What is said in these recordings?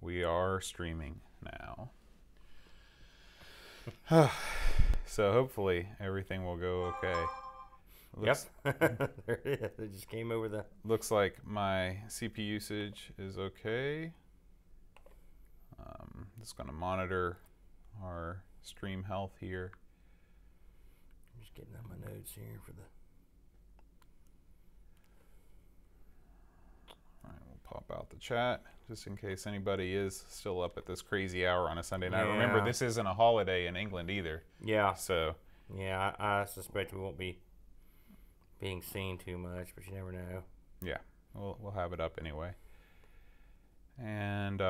We are streaming now. So hopefully everything will go okay. Yep. There it is. It just came over the... Looks like my CPU usage is okay. Just going to monitor our stream health here. I'm just getting out my notes here for the... All right, we'll pop out the chat just in case anybody is still up at this crazy hour on a Sunday night. Yeah. Remember, this isn't a holiday in England either. Yeah. So... Yeah, I suspect we won't be being seen too much, but you never know. Yeah, we'll have it up anyway. And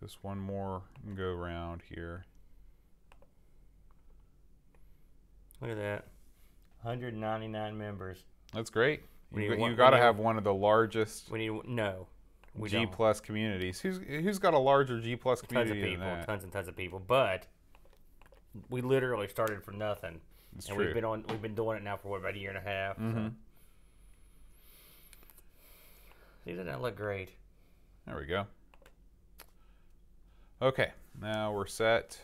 just one more go round here. Look at that, 199 members. That's great. We You got to have one of the largest we G plus communities. Who's got a larger G plus community tons of people, than that? tons and tons of people. But we literally started from nothing, It's and true. we've been doing it now for what, about a year and a half. Mm-hmm. So. See, doesn't that look great? There we go. Okay, now we're set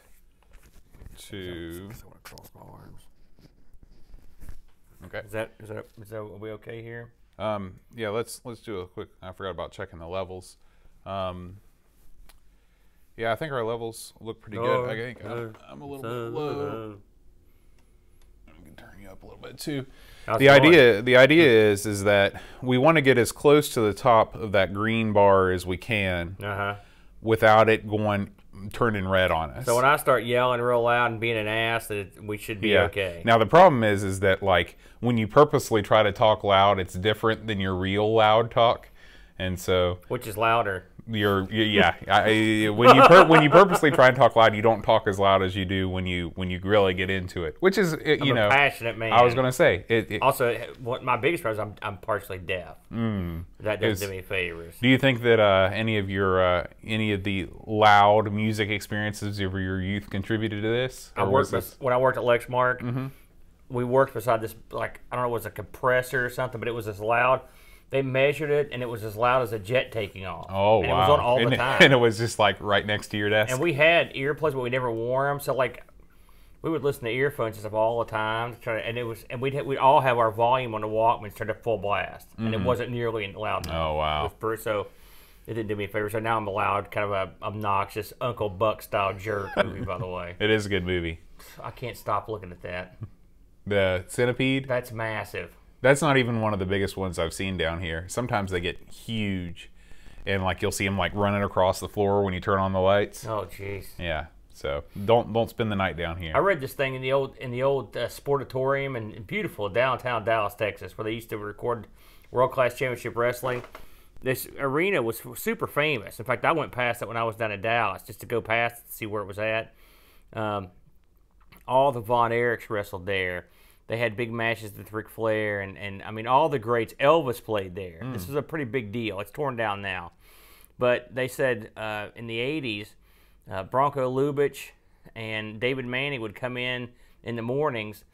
to. I want to cross my arms. Okay. Is that are we okay here? Yeah, let's do a quick. I forgot about checking the levels. Yeah, I think our levels look pretty good. I think I'm a little bit low. I can turn you up a little bit too. The idea is that we want to get as close to the top of that green bar as we can, without it turning red on us. So when I start yelling real loud and being an ass, we should be okay. Now the problem is that like when you purposely try to talk loud, it's different than your real loud talk, and so which is louder? When you purposely try and talk loud, you don't talk as loud as you do when you really get into it. Which is I'm a passionate man. I was gonna say also, what my biggest problem is I'm partially deaf. That doesn't do me favors. Do you think that any of the loud music experiences of your youth contributed to this? When I worked at Lexmark, we worked beside this, like, I don't know, it was a compressor or something, but it was this loud. They measured it, and it was as loud as a jet taking off. Oh, and wow. It was on all the time. And it was just, like, right next to your desk? And we had earplugs, but we never wore them. So, like, we would listen to earphones and stuff all the time. And we'd all have our volume on the Walkman turned to full blast. And it wasn't nearly loud enough. Oh, wow. So it didn't do me a favor. So now I'm a loud, kind of a obnoxious Uncle Buck-style jerk movie, by the way. It is a good movie. I can't stop looking at that. The Centipede? That's massive. That's not even one of the biggest ones I've seen down here. Sometimes they get huge, and like you'll see them like running across the floor when you turn on the lights. Oh, jeez. Yeah. So don't spend the night down here. I read this thing in the old Sportatorium in beautiful downtown Dallas, Texas, where they used to record World Class Championship Wrestling. This arena was super famous. In fact, I went past it when I was down in Dallas just to go past it to see where it was at. All the Von Erichs wrestled there. They had big matches with Ric Flair, and I mean, all the greats. Elvis played there. This was a pretty big deal. It's torn down now. But they said in the 80s, Bronco Lubitsch and David Manning would come in the mornings,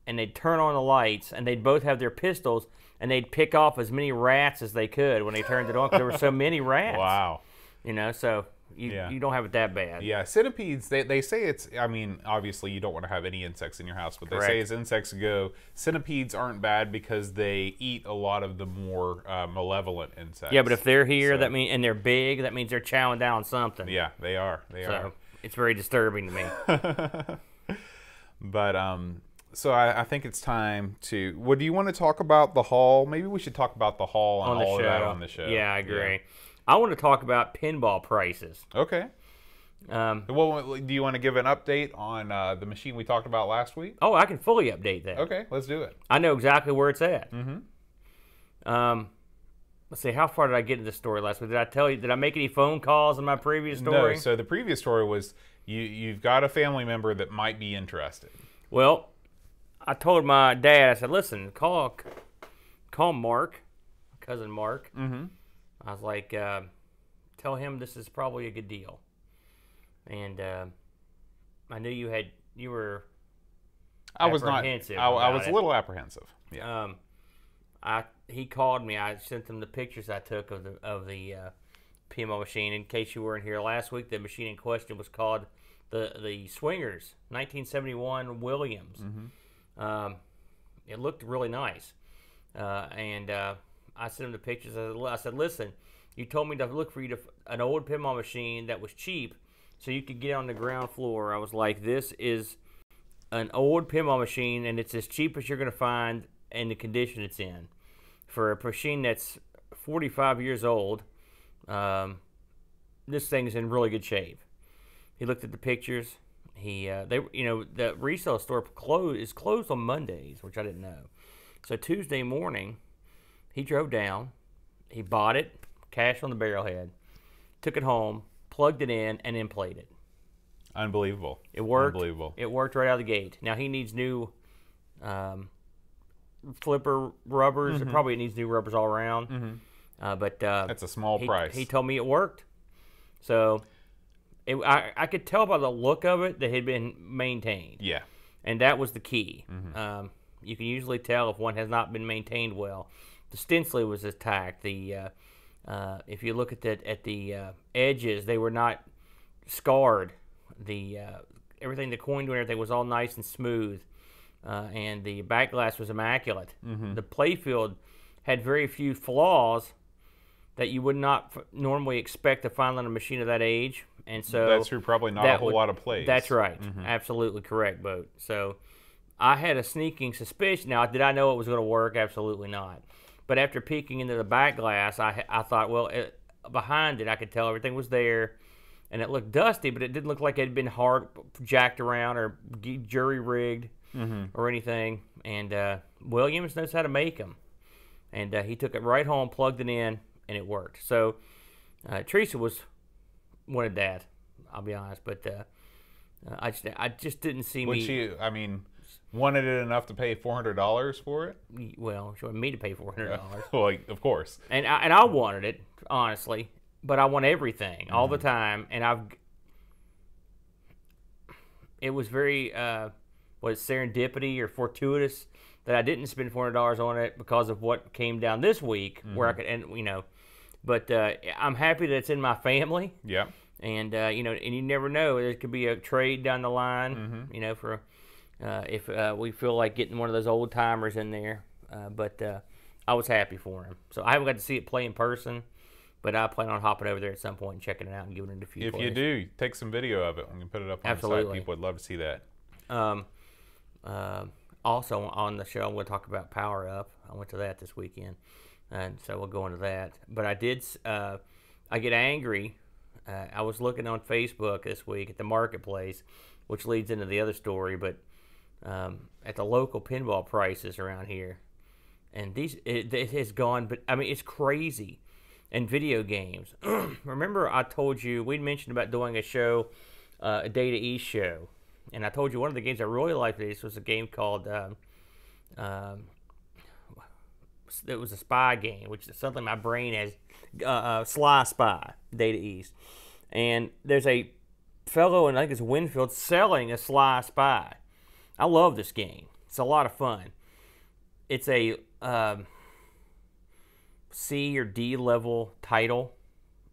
and they'd turn on the lights, and they'd both have their pistols, and they'd pick off as many rats as they could when they turned it on, because there were so many rats. Wow. You know, so... You don't have it that bad. Yeah, centipedes, they say it's, I mean, obviously you don't want to have any insects in your house, but they say as insects go, centipedes aren't bad because they eat a lot of the more malevolent insects. Yeah, but if they're here, that mean, and they're big, that means they're chowing down on something. Yeah, they are. They are. It's very disturbing to me. But, so I think it's time to, do you want to talk about the hall? Maybe we should talk about the hall and all of that on the show. Yeah, I agree. Yeah. I want to talk about pinball prices. Okay. Well, do you want to give an update on the machine we talked about last week? Oh, I can fully update that. Okay, let's do it. I know exactly where it's at. Mm-hmm. Let's see, how far did I get into the story last week? Did I tell you? Did I make any phone calls in my previous story? No. So the previous story was you've got a family member that might be interested. Well, I told my dad. I said, "Listen, call Mark, my cousin Mark." Mm-hmm. I was like, tell him this is probably a good deal. And I knew you were I was not. apprehensive I was about a little apprehensive. Yeah. he called me. I sent him the pictures I took of the pinball machine. In case you weren't here last week, the machine in question was called the Swingers 1971 Williams. It looked really nice, and I sent him the pictures. I said, listen, you told me to look for you an old pinball machine that was cheap, so you could get on the ground floor. I was like, this is an old pinball machine, and it's as cheap as you're going to find in the condition it's in. For a machine that's 45 years old, this thing's in really good shape. He looked at the pictures. The resale store is closed on Mondays, which I didn't know. So Tuesday morning, he drove down. He bought it, cash on the barrelhead, took it home, plugged it in, and then played it. Unbelievable. It worked. Unbelievable. It worked right out of the gate. Now he needs new flipper rubbers. It probably needs new rubbers all around. But that's a small price. He told me it worked. So I could tell by the look of it that it had been maintained. Yeah. And that was the key. You can usually tell if one has not been maintained well. The stenciling was attacked. If you look at the edges, they were not scarred. Everything, the coin and everything was all nice and smooth, and the back glass was immaculate. The playfield had very few flaws that you would not normally expect to find on a machine of that age, and so that's true. Probably not a whole lot of plays. That's right. Absolutely correct, Boat. So I had a sneaking suspicion. Now, did I know it was going to work? Absolutely not. But after peeking into the back glass, I thought, well, behind it, I could tell everything was there. And it looked dusty, but it didn't look like it had been hard jacked around or jury rigged or anything. And Williams knows how to make them. And he took it right home, plugged it in, and it worked. So Teresa wanted that, I'll be honest. But I just didn't see Would me. she, wanted it enough to pay $400 for it? Well, she wanted me to pay $400. Well, of course. And I wanted it, honestly. But I want everything all the time, and it was very serendipity or fortuitous that I didn't spend $400 on it because of what came down this week, where I could, But I'm happy that it's in my family. Yeah. And and you never know, there could be a trade down the line, for if we feel like getting one of those old timers in there. But I was happy for him, so I haven't got to see it play in person. But I plan on hopping over there at some point and checking it out and giving it a few plays. If you do, take some video of it. We can put it up on the site. People would love to see that. Also on the show, I'm going to talk about Power Up. I went to that this weekend, and so we'll go into that. But I did. I get angry. I was looking on Facebook this week at the marketplace, which leads into the other story. But at the local pinball prices around here, and it has gone. But it's crazy. And video games. Remember I told you, we'd mentioned about doing a show, a Data East show. And I told you one of the games I really liked this was a game called, it was a spy game, which is something my brain has, Sly Spy, Data East. And there's a fellow, and I think it's Winfield, selling a Sly Spy. I love this game. It's a lot of fun. It's a C or D level title,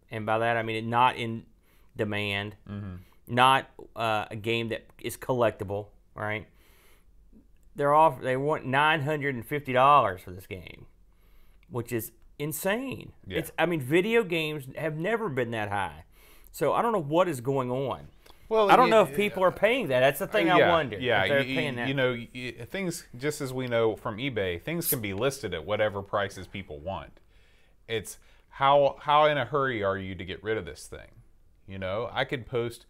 and by that I mean it not in demand, not a game that is collectible. Right? They want $950 for this game, which is insane. Yeah. Video games have never been that high, so I don't know what is going on. Well, I don't know if people are paying that. That's the thing I wonder. Yeah, if they're paying that. Things, just as we know from eBay, things can be listed at whatever prices people want. It's how in a hurry are you to get rid of this thing? I could post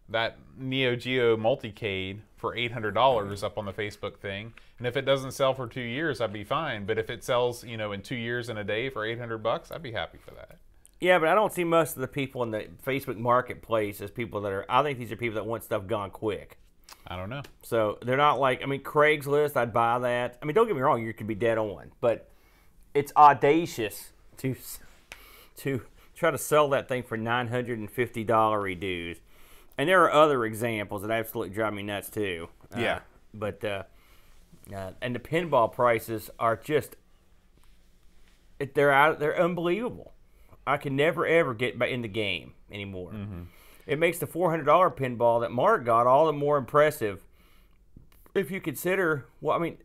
that Neo Geo Multicade for $800 up on the Facebook thing, and if it doesn't sell for 2 years, I'd be fine. But if it sells, in 2 years and a day for $800, I'd be happy for that. Yeah, but I don't see most of the people in the Facebook marketplace as people that are. I think these are people that want stuff gone quick. I don't know. So they're not like. Craigslist. I'd buy that. Don't get me wrong. You could be dead on, but it's audacious to try to sell that thing for $950 dues. And there are other examples that absolutely drive me nuts too. Yeah. And the pinball prices are just They're unbelievable. I can never ever get back in the game anymore. It makes the $400 pinball that Mark got all the more impressive if you consider. Well, I mean,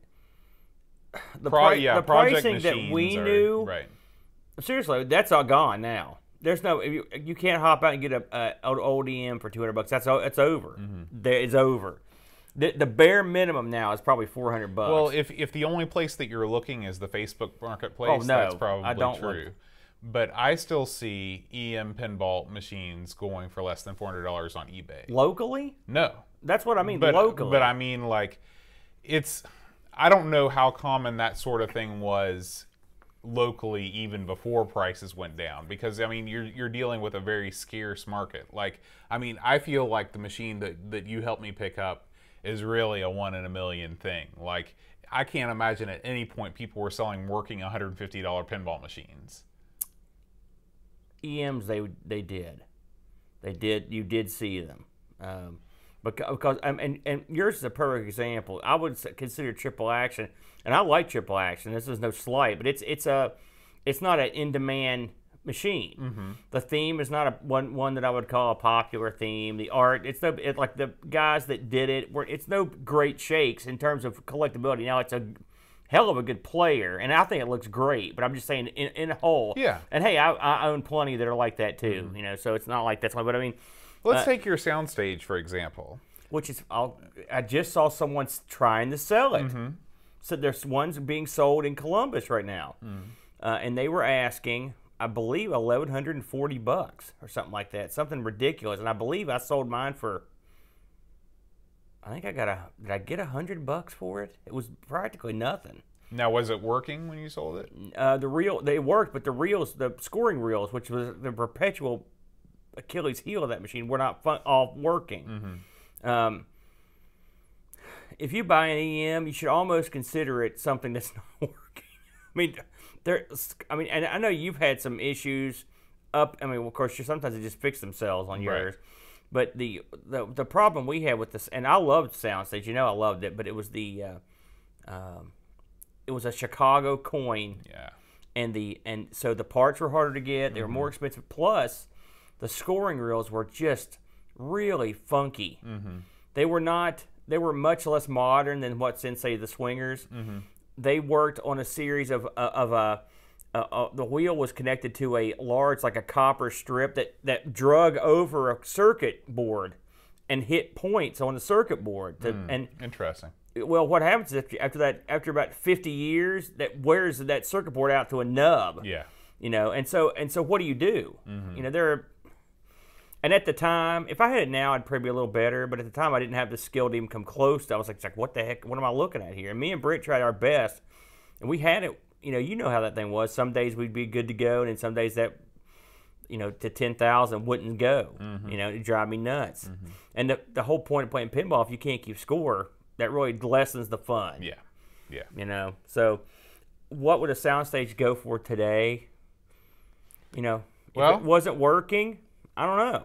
the pricing that we knew. Right. Seriously, that's all gone now. There's no you can't hop out and get an old EM for $200. That's over. It's over. The bare minimum now is probably $400. Well, if the only place that you're looking is the Facebook Marketplace, that's probably true. But I still see EM pinball machines going for less than $400 on eBay. Locally? No. That's what I mean, locally. But I mean, like, I don't know how common that sort of thing was locally even before prices went down, because I mean you're dealing with a very scarce market. Like, I mean, I feel like the machine that you helped me pick up is really a 1 in a million thing. Like, I can't imagine at any point people were selling working $150 pinball machines. EMs, they did. You did see them, because and yours is a perfect example. I would consider Triple Action, and I like Triple Action. This is no slight, but it's not an in-demand machine. The theme is not one that I would call a popular theme. The art, it's like the guys that did it. It's no great shakes in terms of collectability. Now, it's a hell of a good player, and I think it looks great, but I'm just saying in a whole. Yeah. And hey, I own plenty that are like that too, so it's not like that's what I mean. Let's take your soundstage, for example. Which is, I just saw someone trying to sell it. So there's ones being sold in Columbus right now. And they were asking, I believe, $1,140 or something like that. Something ridiculous. And I believe I sold mine for, I think did I get $100 for it? It was practically nothing. Now, was it working when you sold it? They worked, but the scoring reels, which was the perpetual Achilles heel of that machine, were not all working. If you buy an EM, you should almost consider it something that's not working. And I know you've had some issues of course, sometimes they just fix themselves on yours. But the problem we had with this, and I loved Soundstage, I loved it, but it was it was a Chicago coin. Yeah. And so the parts were harder to get, they were more expensive, plus the scoring reels were just really funky. They were much less modern than what's in, say, the Swingers. They worked on a series of the wheel was connected to a large, like a copper strip that drug over a circuit board and hit points on the circuit board. Interesting. Well, what happens is after about 50 years, that wears that circuit board out to a nub. Yeah. And so what do you do? And at the time, if I had it now, I'd probably be a little better. But at the time, I didn't have the skill to even come close. I was like, what the heck? What am I looking at here? And me and Britt tried our best, and we had it. You know how that thing was. Some days we'd be good to go, and then some days that, to 10,000 wouldn't go. It'd drive me nuts. And the whole point of playing pinball, if you can't keep score, that really lessens the fun. Yeah. So what would a Soundstage go for today? If it wasn't working, I don't know.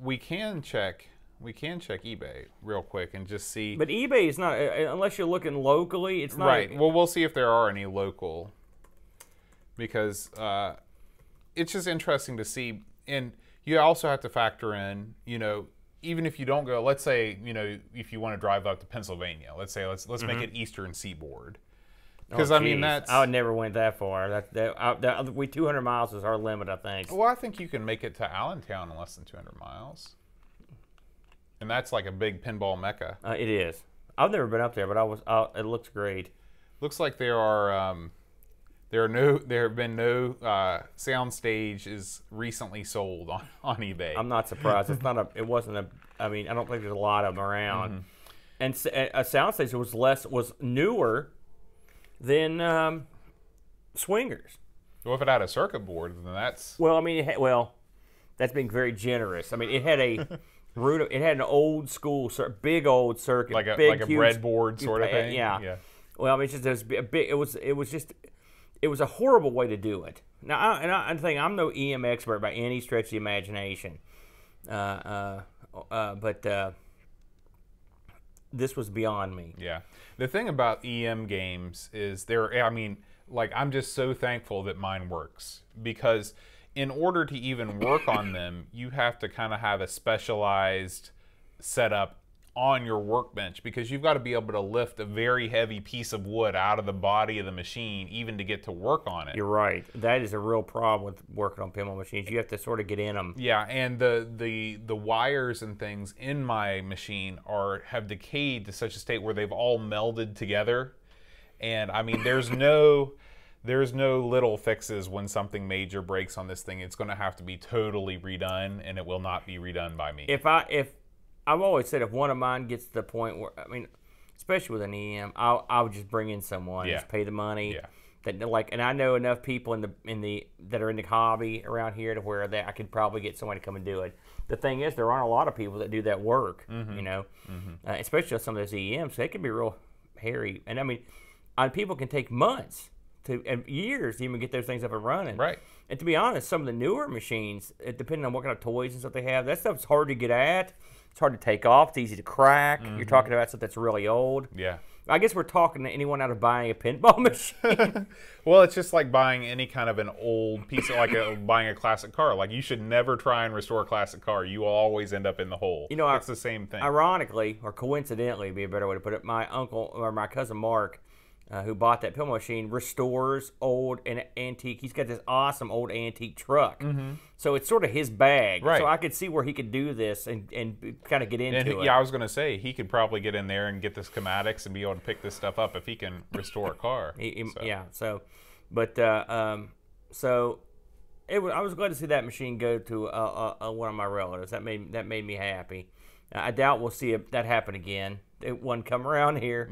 We can check eBay real quick and just see. But eBay is not, unless you're looking locally, it's not. Right. Well, we'll see if there are any local, because it's just interesting to see. And you also have to factor in, even if you don't go, let's say, if you want to drive up to Pennsylvania, let's make it Eastern Seaboard. Because I never went that far. We 200 miles is our limit, I think. Well, I think you can make it to Allentown in less than 200 miles, and that's like a big pinball mecca. It is. I've never been up there, but it looks great. Looks like there have been no Soundstage recently sold on eBay. I'm not surprised. I don't think there's a lot of them around. And a Soundstage was newer than Swingers. Well, if it had a circuit board, then that's... Well, that's being very generous. It had a it had an old school, big old circuit, like a huge breadboard sort of thing. Yeah. Well, it was a horrible way to do it. Now, I think I'm no EM expert by any stretch of the imagination, but this was beyond me. Yeah. The thing about EM games is like, I'm just so thankful that mine works, because in order to even work on them, you have to kind of have a specialized setup on your workbench, because you've got to be able to lift a very heavy piece of wood out of the body of the machine even to get to work on it. You're right. That is a real problem with working on pinball machines. You have to sort of get in them. Yeah, and the wires and things in my machine have decayed to such a state where they've all melded together. And I mean, there's no little fixes when something major breaks on this thing. It's going to have to be totally redone, and it will not be redone by me. If I've always said, if one of mine gets to the point where, I mean, especially with an EM, I would just bring in someone, just pay the money. Yeah. And I know enough people that are in the hobby around here to where I could probably get someone to come and do it. The thing is, there aren't a lot of people that do that work, you know, especially some of those EMs. They can be real hairy, and I mean, people can take months and years to even get those things up and running. Right. And to be honest, some of the newer machines, depending on what kind of toys and stuff they have, that stuff's hard to get at. It's hard to take off. It's easy to crack. You're talking about stuff that's really old. Yeah. I guess we're talking to anyone out of buying a pinball machine. Well, it's just like buying any kind of an old piece of, like buying a classic car. Like, you should never try and restore a classic car. You will always end up in the hole. You know, it's the same thing. Ironically, or coincidentally, would be a better way to put it, my uncle or my cousin Mark, who bought that pinball machine, restores old and antique. He's got this awesome old antique truck. So it's sort of his bag. Right. So I could see where he could do this and kind of get into it. Yeah, I was going to say, he could probably get in there and get the schematics and be able to pick this stuff up if he can restore a car. Yeah, so, but, so, I was glad to see that machine go to one of my relatives. That made me happy. I doubt we'll see that happen again. It wouldn't come around here.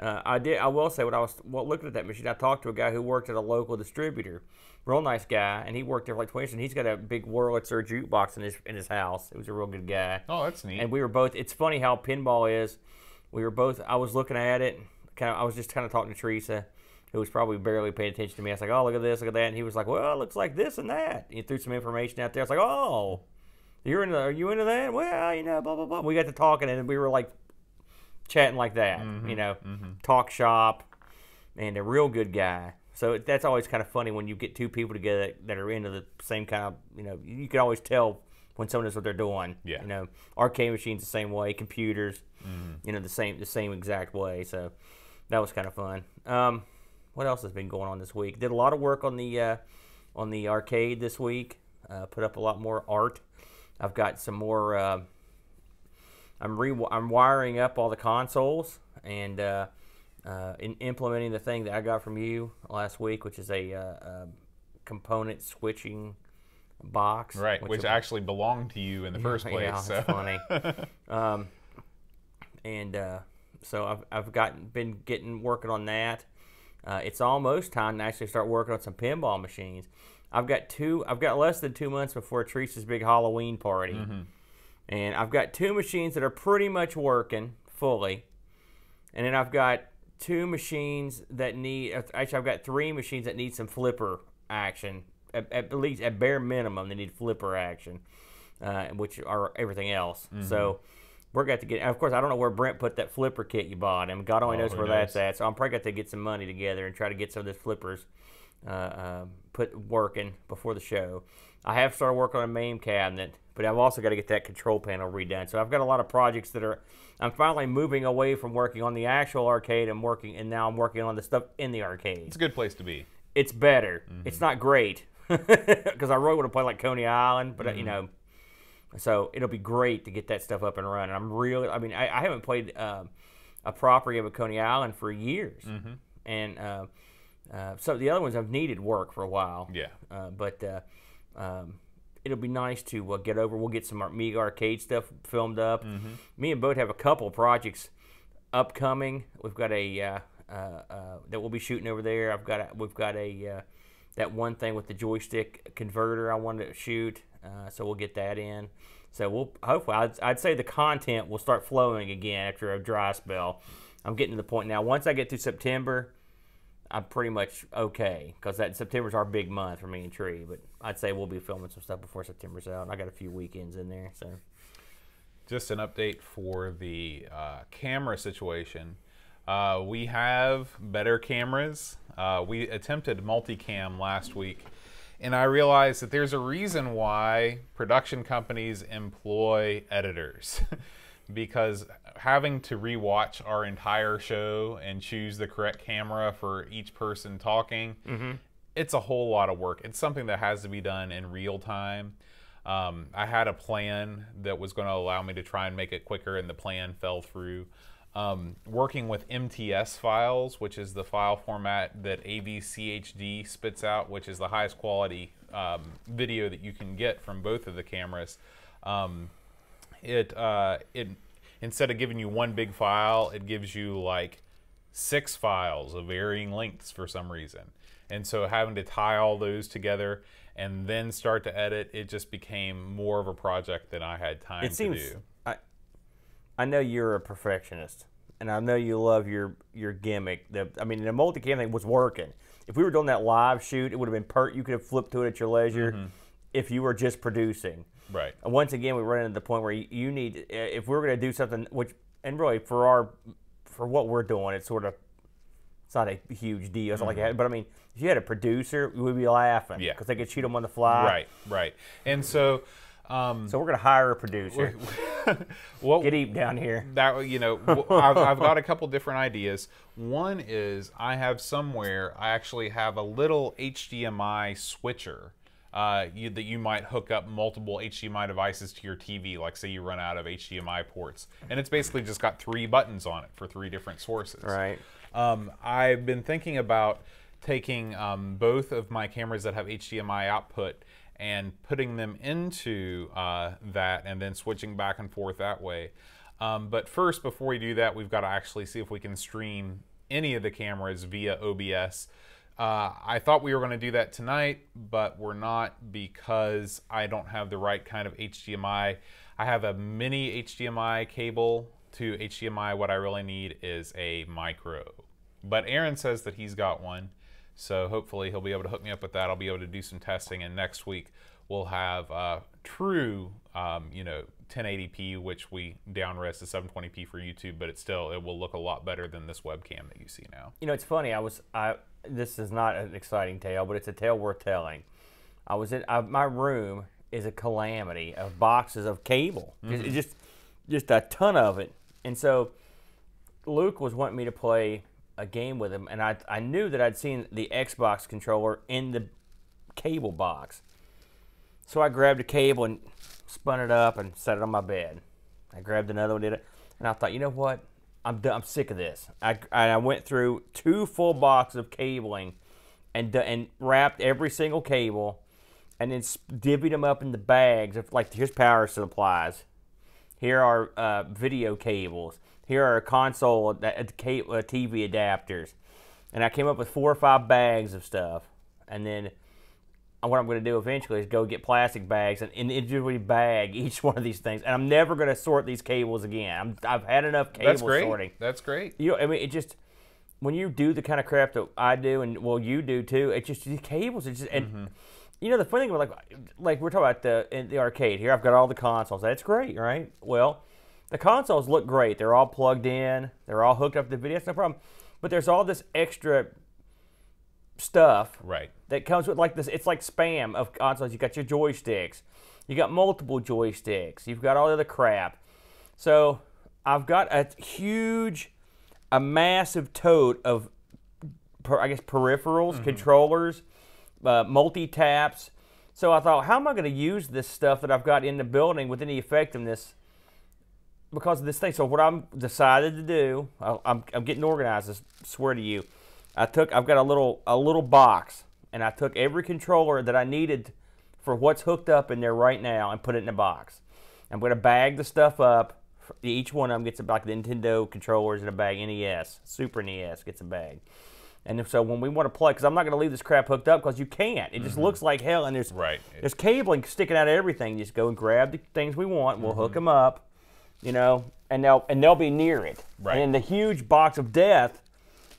I will say, when I was looking at that machine, I talked to a guy who worked at a local distributor, real nice guy, and he worked there for like 20 years. And he's got a big Wurlitzer jukebox in his house. He was a real good guy. Oh, that's neat. And we were both. It's funny how pinball is. We were both. I was looking at it. I was just kind of talking to Teresa, who was probably barely paying attention to me. I was like, "Oh, look at this, look at that," and he was like, "Well, it looks like this and that." He threw some information out there. I was like, "Oh, are you into that?" Well, you know, blah blah blah. We got to talking, and we were like chatting like that, you know, talk shop, and a real good guy. So that's always kind of funny when you get two people together that are into the same kind of, you know, you can always tell when someone knows what they're doing. Yeah. You know, arcade machines the same way, computers, you know, the same exact way. So that was kind of fun. What else has been going on this week? Did a lot of work on the arcade this week. Put up a lot more art. I've got some more. I'm wiring up all the consoles and implementing the thing that I got from you last week, which is a component switching box. Right, which actually belonged to you in the first place. Yeah, so. It's funny. So I've been working on that. It's almost time to actually start working on some pinball machines. I've got less than 2 months before Teresa's big Halloween party. And I've got two machines that are pretty much working fully. And then I've got two machines that I've got three machines that need some flipper action. At least, at bare minimum, they need flipper action, which are everything else. So we're going to get, of course, I don't know where Brent put that flipper kit you bought him. God only knows where that's at. So I'm probably going to get some money together and try to get some of those flippers working before the show. I have started working on a main cabinet, but I've also got to get that control panel redone. So I've got a lot of projects I'm finally moving away from working on the actual arcade and now I'm working on the stuff in the arcade. It's a good place to be. It's better. It's not great because I really want to play like Coney Island, but you know, so it'll be great to get that stuff up and running. I haven't played a proper game of Coney Island for years, and so the other ones have needed work for a while. Yeah, but it'll be nice to get over. We'll get some Amiga arcade stuff filmed up. Me and Bo have a couple of projects upcoming. We've got a that we'll be shooting over there. We've got that one thing with the joystick converter I wanted to shoot. So we'll get that in. So we'll hopefully I'd say the content will start flowing again after a dry spell. I'm getting to the point now. Once I get through September, I'm pretty much okay because September's our big month for me and Tree. But I'd say we'll be filming some stuff before September's out. I got a few weekends in there. So just an update for the camera situation. We have better cameras. We attempted multicam last week, and I realized that there's a reason why production companies employ editors. Because having to rewatch our entire show and choose the correct camera for each person talking, it's a whole lot of work. It's something that has to be done in real time. I had a plan that was going to allow me to try and make it quicker, and the plan fell through. Working with MTS files, which is the file format that AVCHD spits out, which is the highest quality video that you can get from both of the cameras. It instead of giving you one big file, it gives you like 6 files of varying lengths for some reason. And so having to tie all those together and then start to edit, it just became more of a project than I had time to do. I know you're a perfectionist, and I know you love your gimmick. I mean, the multicam thing was working. If we were doing that live shoot, it would have been you could have flipped to it at your leisure if you were just producing. Right. And once again, we run into the point where you need, if we're going to do something, and really for what we're doing, it's not a huge deal. It's like that. But I mean, if you had a producer, we would be laughing. Yeah. Because they could shoot them on the fly. Right. And so, so we're going to hire a producer. Well, get deep down here. That I've got a couple different ideas. One is I actually have a little HDMI switcher. That you might hook up multiple HDMI devices to your TV, like say you run out of HDMI ports. And it's basically just got 3 buttons on it for 3 different sources. Right. I've been thinking about taking both of my cameras that have HDMI output and putting them into that and then switching back and forth that way. But first, before we do that, we've got to actually see if we can stream any of the cameras via OBS. I thought we were going to do that tonight, but we're not because I don't have the right kind of HDMI. I have a mini HDMI cable to HDMI. What I really need is a micro. But Aaron says that he's got one, so hopefully he'll be able to hook me up with that. I'll be able to do some testing, and next week we'll have true, 1080p, which we down-res to 720p for YouTube, but it will look a lot better than this webcam that you see now. You know, it's funny. This is not an exciting tale, but it's a tale worth telling. My room is a calamity of boxes of cable. Just a ton of it. And so Luke was wanting me to play a game with him, and I knew that I'd seen the Xbox controller in the cable box. So I grabbed a cable and spun it up and set it on my bed. I grabbed another one, did it, and I thought, you know what? I'm sick of this. I went through 2 full boxes of cabling and wrapped every single cable, and then divvied them up into bags of, like, here's power supplies. Here are video cables. Here are console TV adapters. And I came up with 4 or 5 bags of stuff. And then what I'm going to do eventually is go get plastic bags and individually bag each one of these things. And I'm never going to sort these cables again. I've had enough cable sorting. That's great. I mean, it just, when you do the kind of crap that I do, and well, you do too, it's just these cables. It's just, and you know, the funny thing, like we're talking about in the arcade here, I've got all the consoles. That's great, right? Well, the consoles look great. They're all plugged in. They're all hooked up to the video. That's no problem. But there's all this extra stuff that comes with, like this. It's like spam of consoles. You got your joysticks. You got multiple joysticks. You've got all the other crap. So I've got a massive tote of, I guess, peripherals, controllers, multi-taps. So I thought, how am I going to use this stuff that I've got in the building with any effectiveness because of this thing? So what I'm decided to do, I'm getting organized, I swear to you. I've got a little box, and I took every controller that I needed for what's hooked up in there right now and put it in a box. I'm going to bag the stuff up. Each one of them gets like the Nintendo controllers in a bag, NES, Super NES gets a bag. And so when we want to play, because I'm not going to leave this crap hooked up because you can't. It just looks like hell, and there's cabling sticking out of everything. You just go and grab the things we want, and we'll hook them up, you know, and they'll be near it. Right. And the huge box of death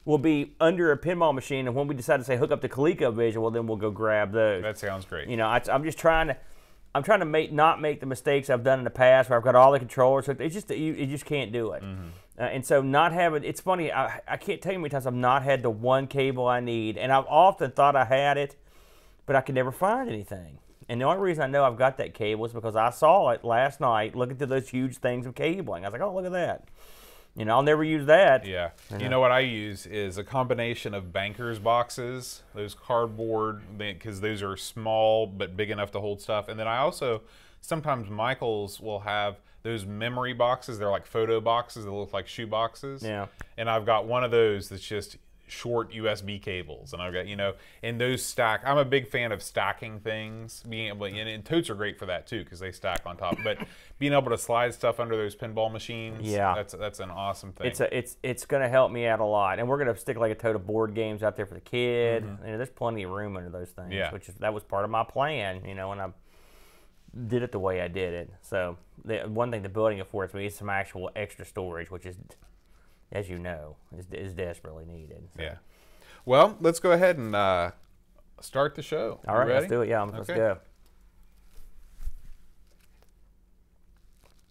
will be under a pinball machine, and when we decide to say hook up to ColecoVision, well, then we'll go grab those. That sounds great. You know, I'm just trying to, I'm trying to not make the mistakes I've done in the past where I've got all the controllers. So it's just you just can't do it. And so not having, it's funny, I can't tell you how many times I've not had the one cable I need, and I've often thought I had it, but I could never find anything. And the only reason I know I've got that cable is because I saw it last night looking through those huge things of cabling. I was like, oh, look at that. You know, I'll never use that. Yeah. You know what I use is a combination of banker's boxes, those cardboard, because those are small but big enough to hold stuff. And then I also, sometimes Michael's will have those memory boxes. They're like photo boxes that look like shoe boxes. Yeah. And I've got one of those that's just short USB cables, and I've got, you know, and those stack. I'm a big fan of stacking things, being able to, and totes are great for that too because they stack on top. But being able to slide stuff under those pinball machines, yeah, that's an awesome thing. It's going to help me out a lot, and we're going to stick like a tote of board games out there for the kid. You know, there's plenty of room under those things. Yeah, that was part of my plan. You know, when I did it the way I did it. So the one thing the building affords me is some actual extra storage, which is, as you know, is desperately needed. So. Yeah. Well, let's go ahead and start the show. All right, let's do it. Yeah, let's go.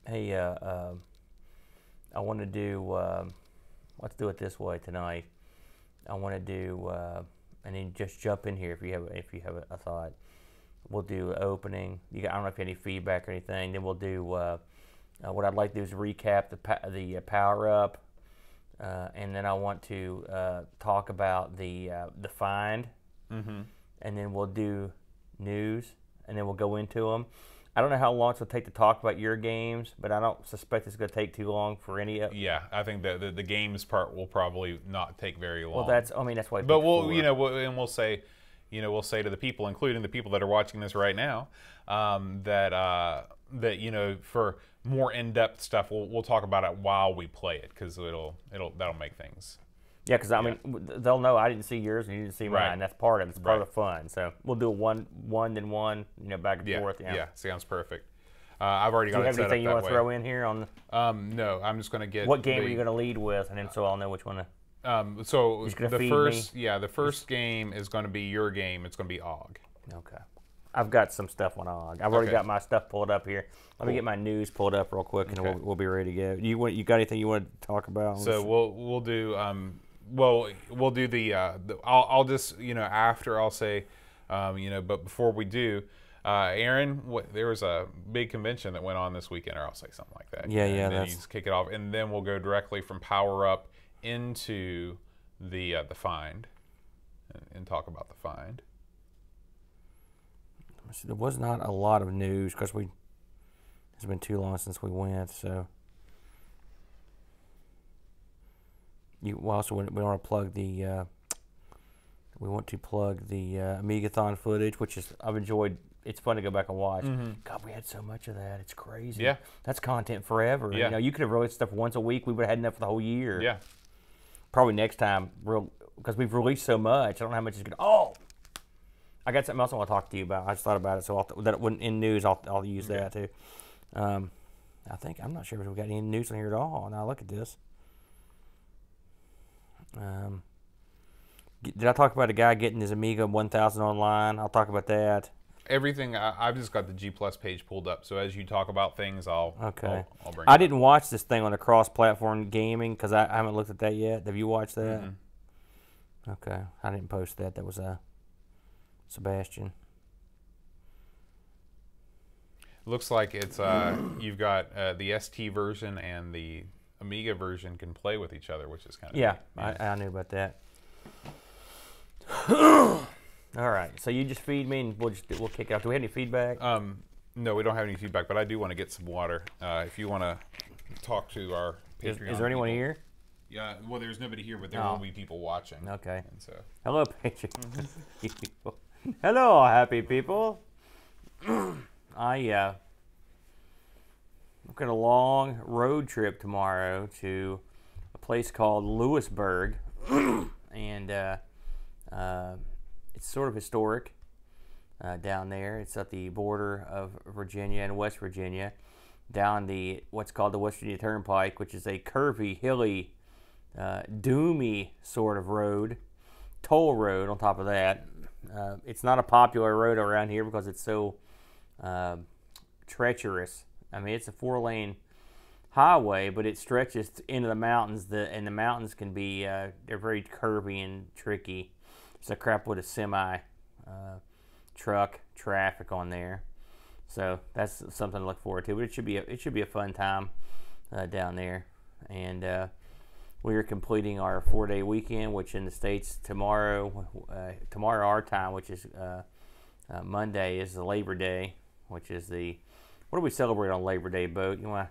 Hey, I want to do. Let's do it this way tonight. I want to do, and then just jump in here if you have a thought. We'll do opening. I don't know if you have any feedback or anything. Then we'll do. What I'd like to do is recap the power up. And then I want to talk about the find, and then we'll do news, and then we'll go into them. I don't know how long it'll take to talk about your games, but I don't suspect it's going to take too long for any of. Yeah, I think the games part will probably not take very long. Well, that's why. But we'll say to the people, including the people that are watching this right now, that for more in-depth stuff, we'll talk about it while we play it because that'll make things. Yeah, because I mean they'll know I didn't see yours and you didn't see mine. Right. That's part of it. It's part of the fun. So we'll do one then one, back and forth. Yeah, sounds perfect. I've already got it set up that way. Do you have anything you want to throw in here on? No, I'm just going to get. What game are you going to lead with, and then so I'll know which one to. So the first game is going to be your game. It's going to be Og. Okay. I've got some stuff on Og. I've already got my stuff pulled up here. Let me get my news pulled up real quick, and we'll be ready to go. You got anything you want to talk about? So we'll do we'll do the I'll just after I'll say but before we do, Aaron, there was a big convention that went on this weekend, or I'll say something like that. Yeah. And then you just kick it off, and then we'll go directly from power up into the find, and talk about the find. There was not a lot of news because it's been too long since we went. So we want to plug the Amigathon footage, which is I've enjoyed. It's fun to go back and watch. God, we had so much of that. It's crazy. Yeah, that's content forever. Yeah, you could have released stuff once a week. We would have had enough for the whole year. Yeah, probably next time, because we've released so much. I don't know how much is going. Oh. I got something else I want to talk to you about. I just thought about it, so in news, I'll use that too. I'm not sure if we got any news on here at all. Now look at this. Did I talk about a guy getting his Amiga 1000 online? I'll talk about that. Everything. I've just got the G Plus page pulled up, so as you talk about things, I'll bring. I didn't watch this thing on the cross-platform gaming because I haven't looked at that yet. Have you watched that? Okay, I didn't post that. That was Sebastian. Looks like it's you've got the ST version and the Amiga version can play with each other, which is kind of neat. I knew about that. All right, so you just feed me and we'll kick out. Do we have any feedback? No, we don't have any feedback, but I do want to get some water. If you want to talk to our Patreon. Is there anyone here? Yeah, well, there's nobody here, but there will be people watching. Okay. And so. Hello, Patreon people. Hello, happy people. I've got a long road trip tomorrow to a place called Lewisburg, and it's sort of historic down there. It's at the border of Virginia and West Virginia, down what's called the West Virginia Turnpike, which is a curvy, hilly, doomy sort of road, toll road on top of that. It's not a popular road around here because it's so treacherous. I mean, it's a 4-lane highway, but it stretches into the mountains. And the mountains can be they're very curvy and tricky. So crap with a semi truck traffic on there. So that's something to look forward to. But it should be a fun time down there. And we are completing our 4-day weekend, which in the States tomorrow our time, which is Monday, is the Labor Day, which is what do we celebrate on Labor Day, Bo? You want?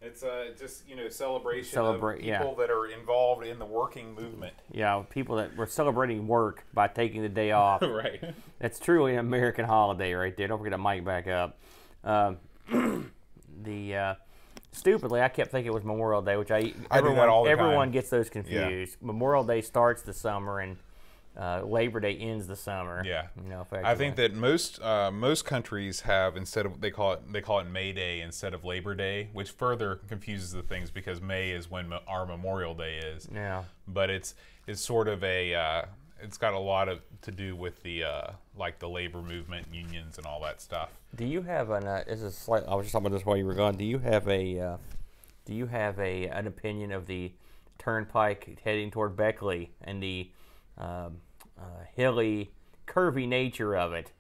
It's just celebration of people that are involved in the working movement. Yeah, people that were celebrating work by taking the day off. Right. That's truly an American holiday right there. Don't forget to mic back up. Stupidly, I kept thinking it was Memorial Day, which I do that all the time. Everyone gets those confused. Yeah. Memorial Day starts the summer, and Labor Day ends the summer. Yeah, I think that most countries have, instead of they call it May Day instead of Labor Day, which further confuses the things because May is when our Memorial Day is. Yeah, but it's sort of it's got a lot to do with the the labor movement, unions, and all that stuff. Do you have an? I was just talking about this while you were gone. Do you have an opinion of the turnpike heading toward Beckley and the hilly, curvy nature of it?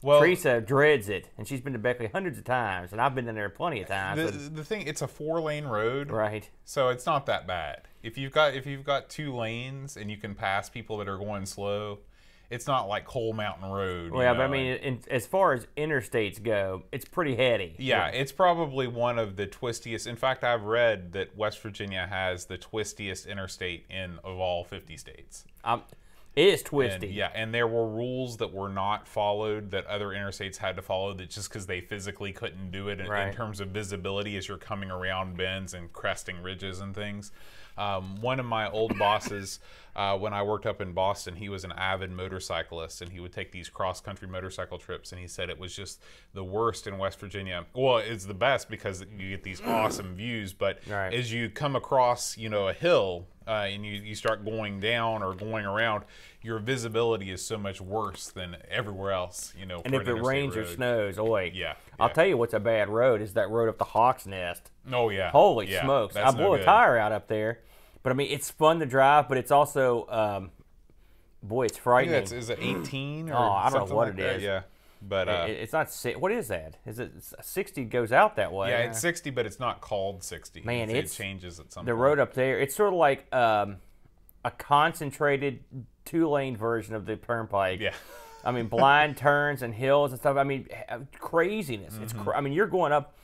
Well, Teresa dreads it, and she's been to Beckley hundreds of times, and I've been in there plenty of times. The thing, it's a 4-lane road, right? So it's not that bad. If you've got 2 lanes and you can pass people that are going slow, it's not like Coal Mountain Road. Well, but I mean, as far as interstates go, it's pretty heady. Yeah, it's probably one of the twistiest. In fact, I've read that West Virginia has the twistiest interstate of all 50 states. It is twisty. And there were rules that were not followed that other interstates had to follow, that just because they physically couldn't do it in terms of visibility as you're coming around bends and cresting ridges and things. One of my old bosses, when I worked up in Boston, he was an avid motorcyclist, and he would take these cross-country motorcycle trips, and he said it was just the worst in West Virginia. Well, it's the best because you get these awesome views, but as you come across, a hill, and you start going down or going around, your visibility is so much worse than everywhere else, And if it rains or snows, yeah. I'll tell you what's a bad road is that road up the Hawk's Nest. Oh, yeah. Holy smokes. I blew a tire out up there. But, I mean, it's fun to drive, but it's also, boy, it's frightening. Is it 18 or I don't know what like it is. Yeah. But it's not. What is that? Is it 60 goes out that way? Yeah, it's 60, but it's not called 60. Man, it changes at some point. The road up there, it's sort of like a concentrated 2-lane version of the turnpike. Yeah. I mean, blind turns and hills and stuff. I mean, craziness. Mm-hmm. I mean, you're going up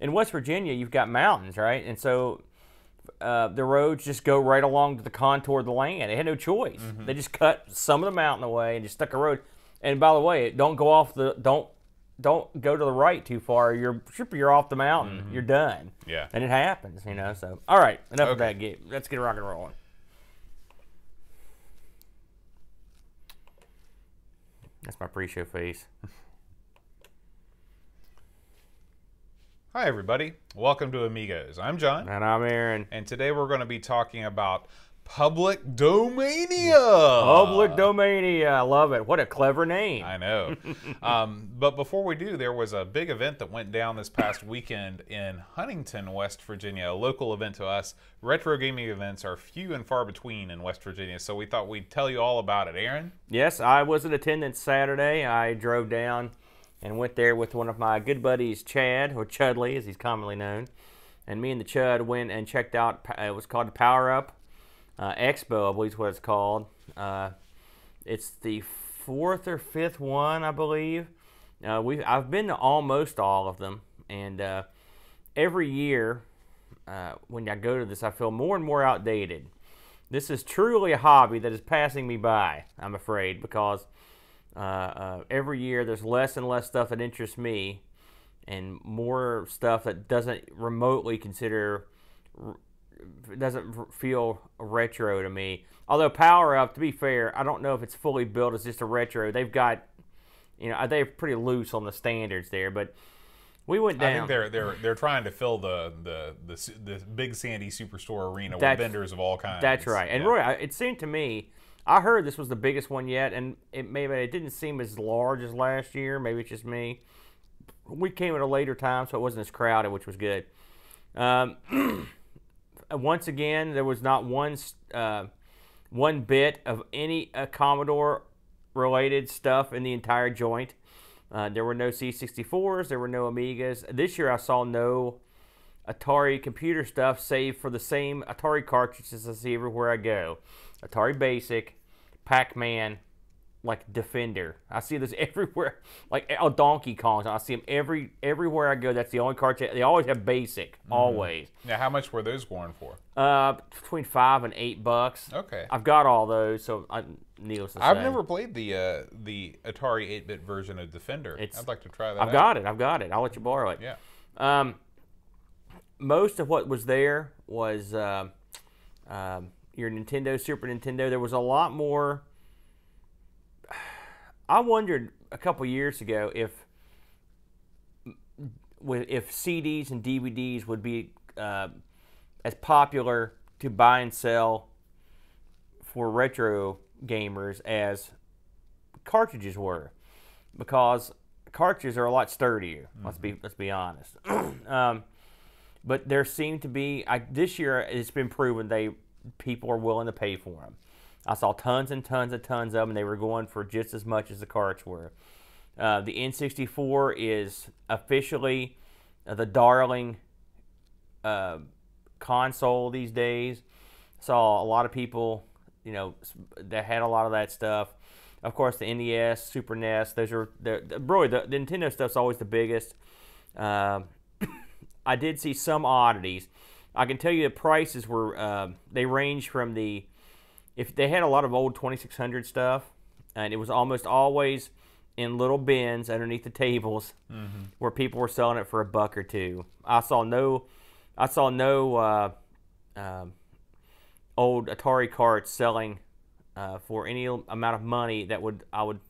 in West Virginia. You've got mountains, right? And so the roads just go right along to the contour of the land. They had no choice. Mm-hmm. They just cut some of the mountain away and just stuck a road. And by the way, don't go go to the right too far. You're off the mountain. Mm-hmm. You're done. Yeah. And it happens, So all right, enough of that. Let's get rock and rolling. That's my pre-show face. Hi, everybody. Welcome to Amigos. I'm John. And I'm Aaron. And today we're going to be talking about Public Domania. Public Domania. I love it. What a clever name. I know. But before we do, there was a big event that went down this past weekend in Huntington, West Virginia, a local event to us. Retro gaming events are few and far between in West Virginia, so we thought we'd tell you all about it. Aaron? Yes, I was in attendance Saturday. I drove down and went there with one of my good buddies, Chad, or Chudley, as he's commonly known. And me and the Chud went and checked out, it was called the Power Up Expo, I believe is what it's called. It's the 4th or 5th one, I believe. I've been to almost all of them, and every year when I go to this, I feel more and more outdated. This is truly a hobby that is passing me by, I'm afraid, because every year there's less and less stuff that interests me, and more stuff that doesn't remotely doesn't feel retro to me. Although Power Up, to be fair, I don't know if it's fully built as just a retro. They've got, they're pretty loose on the standards there. But we went down. I think they're trying to fill the Big Sandy Superstore arena with vendors of all kinds. That's right. And Roy, it seemed to me, I heard this was the biggest one yet, and it didn't seem as large as last year. Maybe it's just me. we came at a later time, so it wasn't as crowded, which was good. Once again, there was not one bit of any Commodore-related stuff in the entire joint. There were no C64s. There were no Amigas. This year, I saw no Atari computer stuff, save for the same Atari cartridges I see everywhere I go. Atari Basic, Pac-Man, like Defender. I see this everywhere. Like Donkey Kong. I see them everywhere I go. That's the only cartridge. They always have Basic, always. Now, how much were those going for? Between $5 and $8. Okay. I've got all those, so needless to say. I've never played the Atari 8-bit version of Defender. I'd like to try that out. I've got it. I'll let you borrow it. Yeah. Most of what was there was your Nintendo, Super Nintendo. There was a lot more. I wondered a couple years ago if CDs and DVDs would be as popular to buy and sell for retro gamers as cartridges were, because cartridges are a lot sturdier. Let's be honest. But there seemed to be this year it's been proven people are willing to pay for them. I saw tons and tons of them, and they were going for just as much as the carts were. The N64 is officially the darling console these days. Saw a lot of people, that had a lot of that stuff. Of course, the NES, Super NES, those are really the Nintendo stuff's always the biggest. I did see some oddities. I can tell you the prices were they range from if they had a lot of old 2600 stuff, and it was almost always in little bins underneath the tables where people were selling it for $1 or $2. I saw no old Atari carts selling for any amount of money that I would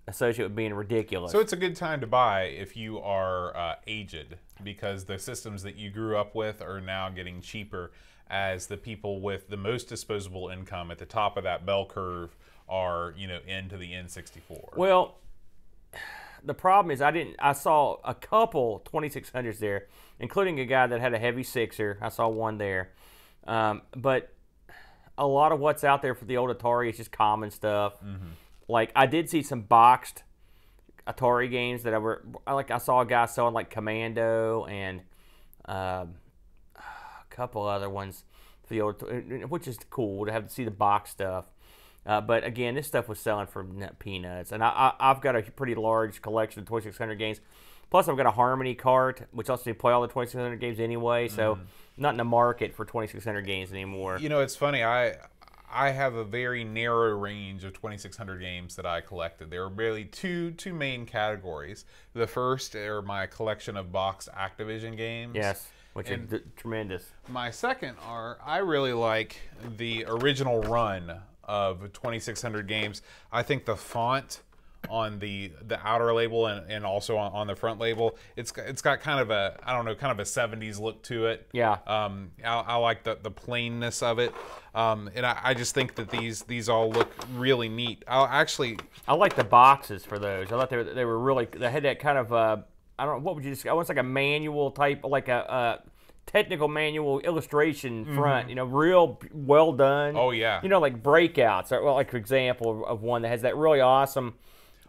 associate with being ridiculous. So it's a good time to buy if you are aged, because the systems that you grew up with are now getting cheaper as the people with the most disposable income at the top of that bell curve are, into the N64. Well, the problem is I saw a couple 2600s there, including a guy that had a heavy sixer. I saw one there. But a lot of what's out there for the old Atari is just common stuff. Like, I did see some boxed Atari games that I saw a guy selling like Commando and a couple other ones for the old, which is cool to have to see the box stuff. But again, this stuff was selling for peanuts, and I've got a pretty large collection of 2600 games. Plus, I've got a Harmony cart, which lets me play all the 2600 games anyway. So, I'm not in the market for 2600 games anymore. It's funny. I have a very narrow range of 2600 games that I collected. There are really two main categories. The first are my collection of boxed Activision games. Yes, which are tremendous. My second I really like the original run of 2600 games. I think the font on the outer label and also on the front label, it's got kind of a, I don't know, kind of a 70s look to it. Yeah. I like the plainness of it. And I just think that these all look really neat. I like the boxes for those. I thought they were really, they had that kind of I don't know, what would you describe? Almost like a manual type, like a technical manual illustration front, real well done. Oh yeah. Like breakouts, like for example of one that has that really awesome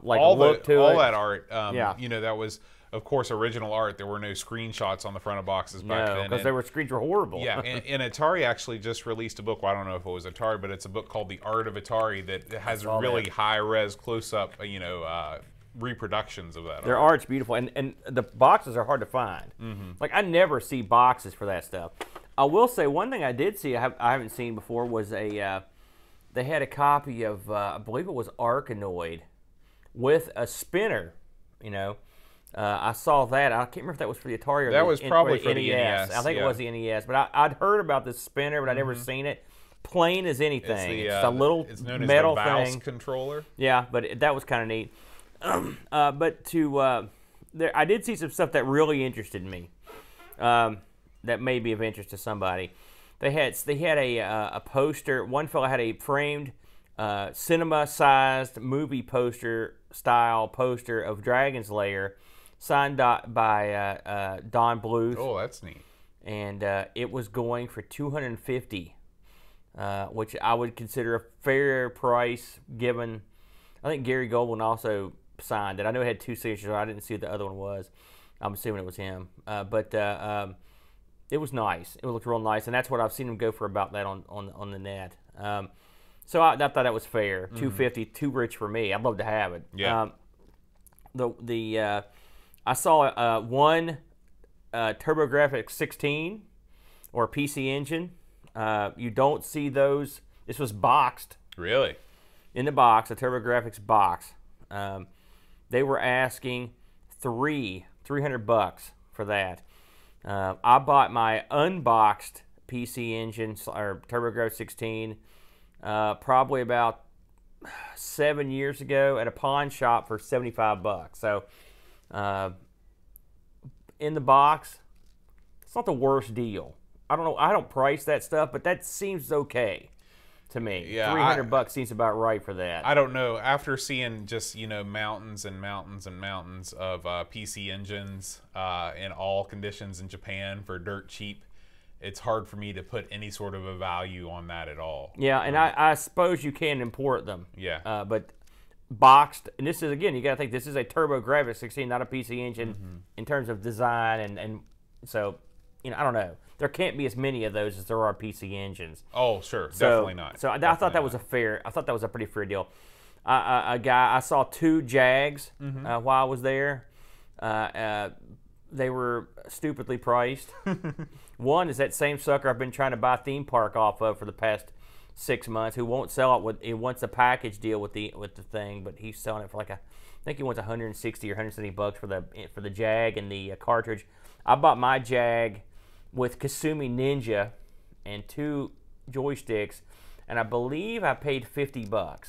look to it. All that art, that was, of course, original art. There were no screenshots on the front of boxes back then. Because their screens were horrible. Yeah, and Atari actually just released a book. Well, I don't know if it was Atari, but it's a book called The Art of Atari that has really high-res, close-up, reproductions of that. Their art's beautiful, and the boxes are hard to find. Like, I never see boxes for that stuff. I will say one thing I did see I haven't seen before was they had a copy of I believe it was Arkanoid with a spinner. I saw that. I can't remember if that was for the Atari or that was probably for the NES. I think it was the NES, but I'd heard about this spinner, but I'd never seen it. Plain as anything. It's a little it's known metal as the Mouse thing. Controller. Yeah, but that was kind of neat. I did see some stuff that really interested me. That may be of interest to somebody. They had a poster. One fellow had a framed cinema-sized movie poster style poster of Dragon's Lair signed by Don Bluth. Oh, that's neat. And it was going for $250, which I would consider a fair price given. I think Gary Goldman also signed it. I know it had 2 signatures. I didn't see what the other one was. I'm assuming it was him. But it was nice. It looked real nice, and that's what I've seen him go for about that on the net. So I thought that was fair. $250, too rich for me. I'd love to have it. Yeah. I saw one TurboGrafx 16 or PC Engine. You don't see those. This was boxed. Really? In the box, a TurboGrafx box. They were asking $300 for that. I bought my unboxed PC Engine or TurboGrafx 16 probably about 7 years ago at a pawn shop for $75. So in the box, it's not the worst deal. I don't know. I don't price that stuff, but that seems okay to me. Yeah, $300 seems about right for that. I don't know. After seeing just mountains and mountains and mountains of PC engines in all conditions in Japan for dirt cheap, it's hard for me to put any sort of a value on that at all. Yeah, and I suppose you can import them. Yeah. But boxed, and this is, again, you got to think this is a TurboGrafx 16, not a PC Engine in terms of design, and so, I don't know. There can't be as many of those as there are PC Engines. Oh, sure. Definitely not. So I thought that was a pretty fair deal. I saw 2 Jags while I was there. They were stupidly priced. One is that same sucker I've been trying to buy a theme park off of for the past 6 months, who won't sell it. He wants a package deal with the thing, but he's selling it for I think he wants $160 or $170 for the Jag and the cartridge. I bought my Jag with Kasumi Ninja and 2 joysticks, and I believe I paid $50.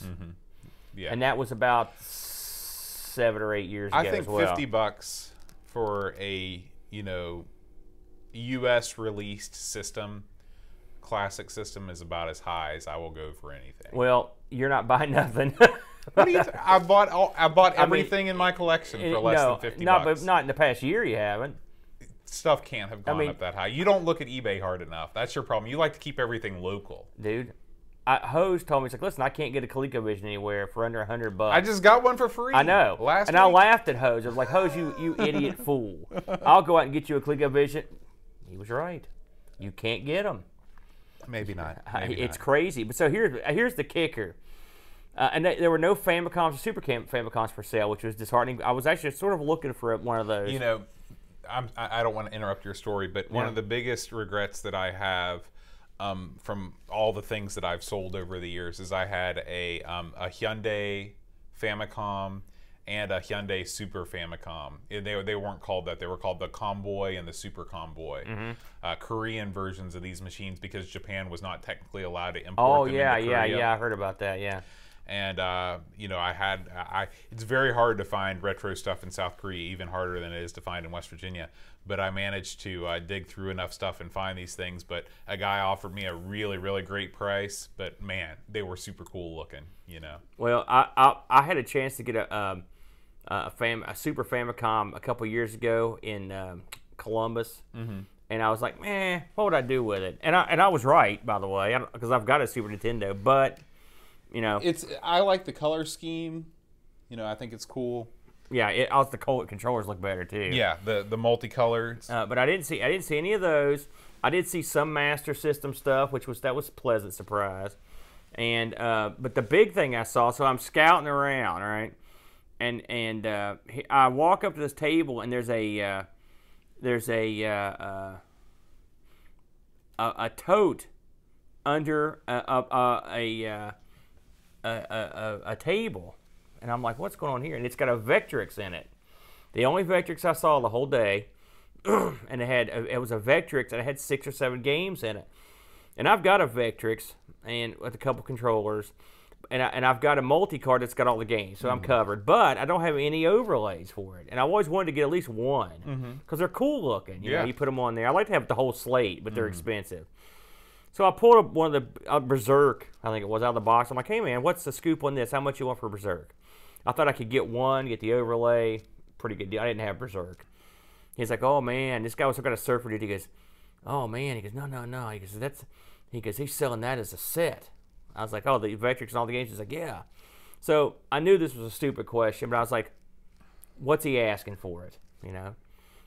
Yeah. And that was about 7 or 8 years ago. I think as well. $50 for a U.S. released system, classic system, is about as high as I will go for anything. Well, you're not buying nothing. What do you I bought everything in my collection for less than $50. But not in the past year. You haven't. Stuff can't have gone up that high. You don't look at eBay hard enough. That's your problem. You like to keep everything local. Dude, Hose told me, he's like, listen, I can't get a ColecoVision anywhere for under $100. I just got one for free. I know. Last week. I laughed at Hose. I was like, Hose, you idiot fool. I'll go out and get you a ColecoVision. He was right. You can't get them. Maybe not. It's crazy. But so here's the kicker. And there were no Famicoms or Super Famicoms for sale, which was disheartening. I was actually sort of looking for one of those. I don't want to interrupt your story, but one of the biggest regrets that I have from all the things that I've sold over the years is I had a Hyundai Famicom and a Hyundai Super Famicom. They weren't called that. They were called the Comboy and the Super Comboy. Korean versions of these machines, because Japan was not technically allowed to import them into Korea. Yeah, I heard about that, yeah. And it's very hard to find retro stuff in South Korea, even harder than it is to find in West Virginia. But I managed to dig through enough stuff and find these things. But a guy offered me a really, really great price. But man, they were super cool looking. Well, I had a chance to get a Super Famicom a couple years ago in Columbus, and I was like, man, what would I do with it? And I was right, by the way, because I've got a Super Nintendo, but. I like the color scheme. I think it's cool. Yeah, the controllers look better too. Yeah, the multicolored. But I didn't see any of those. I did see some Master System stuff, that was a pleasant surprise. And but the big thing I saw, so I'm scouting around, all right, and I walk up to this table, and there's a tote under a table, and I'm like, what's going on here? And it's got a Vectrix in it, the only Vectrix I saw the whole day, and it was a Vectrix, and it had 6 or 7 games in it. And I've got a Vectrix and with a couple controllers, and I've got a multi-card that's got all the games, so I'm covered. But I don't have any overlays for it, and I always wanted to get at least one because they're cool looking. You know, you put them on there. I like to have the whole slate, but they're expensive. So I pulled up one of the Berserk, I think it was, out of the box. I'm like, hey man, what's the scoop on this? How much you want for Berserk? I thought I could get one, get the overlay, pretty good deal. I didn't have Berserk. He's like, oh man, this guy was some kind of surfer dude. He goes, oh man. He goes, no. He goes, he's selling that as a set. I was like, oh, the Vectrex and all the games. He's like, yeah. So I knew this was a stupid question, but I was like, what's he asking for it? You know?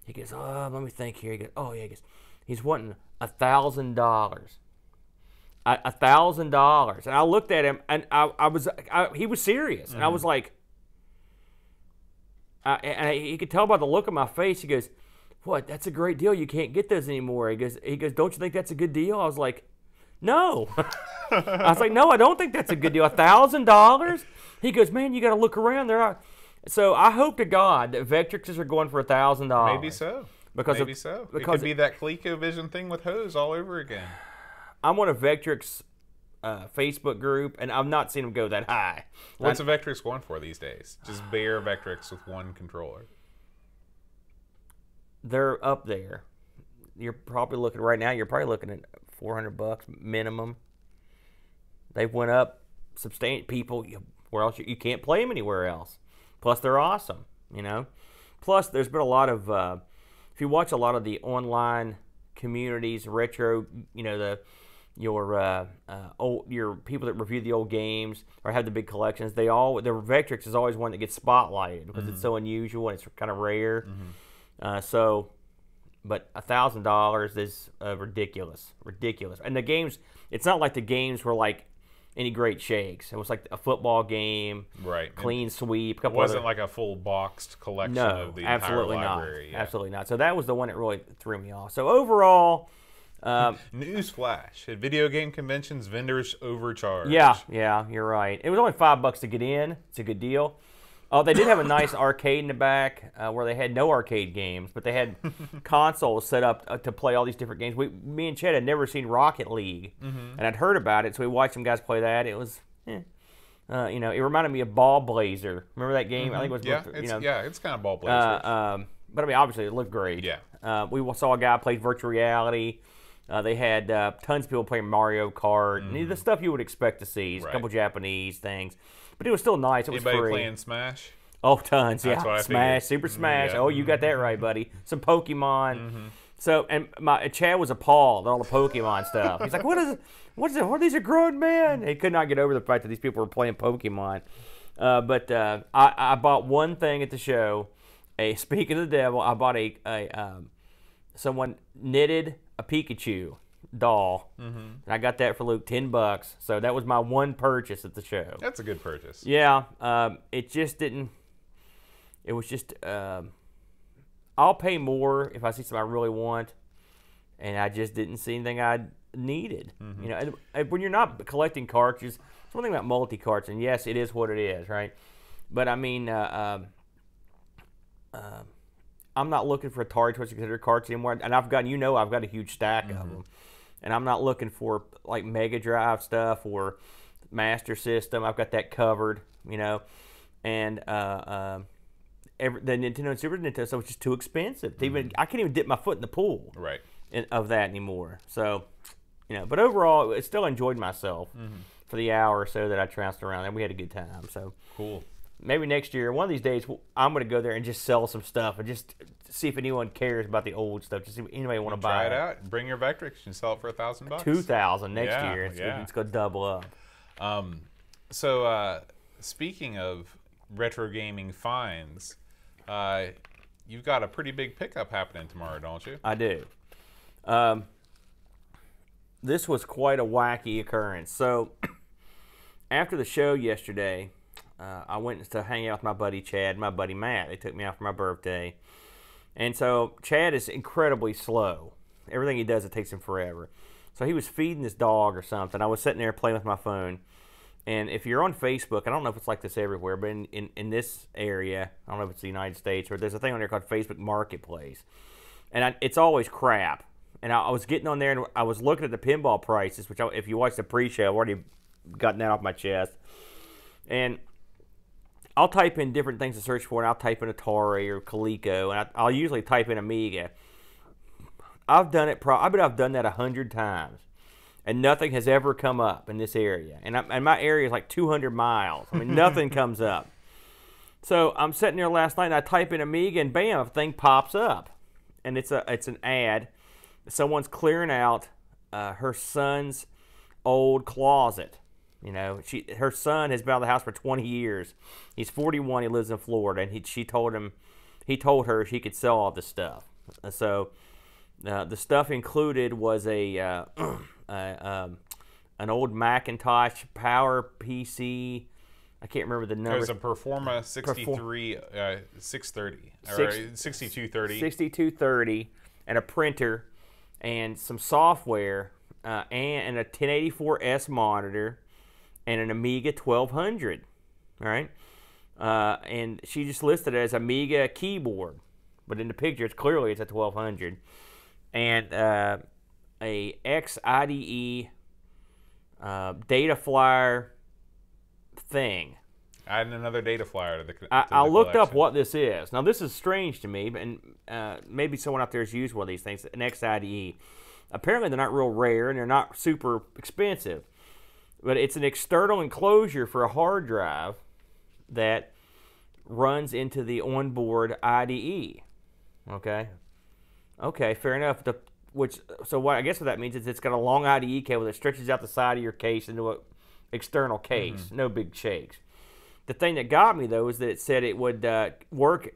He goes, oh, let me think here. He goes, oh yeah. He goes, he's wanting $1,000. $1,000. And I looked at him, and he was serious, and I was like, he could tell by the look on my face. He goes, what? That's a great deal. You can't get those anymore. He goes, don't you think that's a good deal? I was like, no. I was like, no, I don't think that's a good deal. $1,000? He goes, man, you got to look around there. So I hope to God that Vectrexes are going for $1,000. Maybe so. Because it could be that ColecoVision thing with hose all over again. I'm on a Vectrex Facebook group, and I've not seen them go that high. What's a Vectrex going for these days? Just bare Vectrex with one controller. They're up there. You're probably looking right now. You're probably looking at $400 minimum. They've went up substantial. People, where else you can't play them anywhere else. Plus, they're awesome. You know. Plus, there's been a lot of. If you watch a lot of the online communities, retro, you know, your people that review the old games or have the big collections, the Vectrex is always one that gets spotlighted because it's so unusual and it's kind of rare. But $1,000 is ridiculous. And the games, it's not like the games were like any great shakes. It was like a football game, right? Clean sweep. It wasn't like a full boxed collection of the entire library. No, absolutely not. So that was the one that really threw me off. So overall, newsflash: at video game conventions, vendors overcharge. Yeah, you're right. It was only $5 to get in. It's a good deal. Oh, they did have a nice arcade in the back where they had no arcade games, but they had consoles set up to play all these different games. Me and Chet had never seen Rocket League, and I'd heard about it, so we watched some guys play that. It was, it reminded me of Ball Blazer. Remember that game? I think it was. It's kind of Ball Blazer. But I mean, obviously, it looked great. Yeah. We saw a guy play virtual reality. They had tons of people playing Mario Kart, and the stuff you would expect to see. A couple Japanese things. But it was still nice. It was free. Anybody playing Smash? Oh, tons, yeah. Smash, Super Smash. Oh, you got that right, buddy. Some Pokemon. So, and Chad was appalled at all the Pokemon stuff. He's like, what is it? These are grown men. He could not get over the fact that these people were playing Pokemon. But I bought one thing at the show. Speaking of the devil, I bought someone knitted a Pikachu doll, and I got that for Luke, $10. So that was my one purchase at the show. That's a good purchase. Yeah, it just didn't. It was just. I'll pay more if I see something I really want, and I just didn't see anything I needed. You know, and when you're not collecting cartridges, it's one thing about multi-carts, and yes, it is what it is, right? But I mean, I'm not looking for Atari 2600 carts anymore, and I've got a huge stack of them. And I'm not looking for like Mega Drive stuff or Master System. I've got that covered, you know. And the Nintendo and Super Nintendo stuff was just too expensive. I can't even dip my foot in the pool of that anymore. So, you know. But overall, I still enjoyed myself for the hour or so that I trounced around, and we had a good time. So cool. Maybe next year, one of these days, I'm going to go there and just sell some stuff and just see if anyone cares about the old stuff. Just see if anybody want to buy it. Try it out. Bring your Vectrex and sell it for $1,000. $2,000 next year. It's going to double up. So speaking of retro gaming finds, you've got a pretty big pickup happening tomorrow, don't you? I do. This was quite a wacky occurrence. So after the show yesterday, I went to hang out with my buddy Chad and my buddy Matt. They took me out for my birthday. And so Chad is incredibly slow. Everything he does, it takes him forever. So he was feeding his dog or something. I was sitting there playing with my phone. And if you're on Facebook, I don't know if it's like this everywhere, but in this area, I don't know if it's the United States, or there's a thing on there called Facebook Marketplace. And it's always crap. And I was getting on there, and I was looking at the pinball prices, which if you watch the pre-show, I've already gotten that off my chest. And I'll type in different things to search for, and I'll type in Atari or Coleco, and I'll usually type in Amiga. I've done it. I bet I've done that 100 times, and nothing has ever come up in this area. And my area is like 200 miles. I mean, nothing comes up. So I'm sitting there last night, and I type in Amiga, and bam, a thing pops up, and it's an ad. Someone's clearing out her son's old closet. You know, her son has been out of the house for 20 years. He's 41. He lives in Florida, and he told her she could sell all this stuff. So the stuff included was an old Macintosh Power PC. I can't remember the number. It was a Performa 630, or 6230. 6230, and a printer, and some software, and a 1084S monitor, and an Amiga 1200. All right, and she just listed it as Amiga keyboard, but in the picture, it's a 1200, and a XIDE data flyer thing. Adding another data flyer to the I looked up what this is. Now, this is strange to me, and maybe someone out there has used one of these things, an XIDE. Apparently, they're not real rare, and they're not super expensive. But it's an external enclosure for a hard drive that runs into the onboard IDE. Okay? Okay, fair enough. So I guess what that means is it's got a long IDE cable that stretches out the side of your case into an external case. Mm-hmm. No big shakes. The thing that got me, though, is that it said it would work.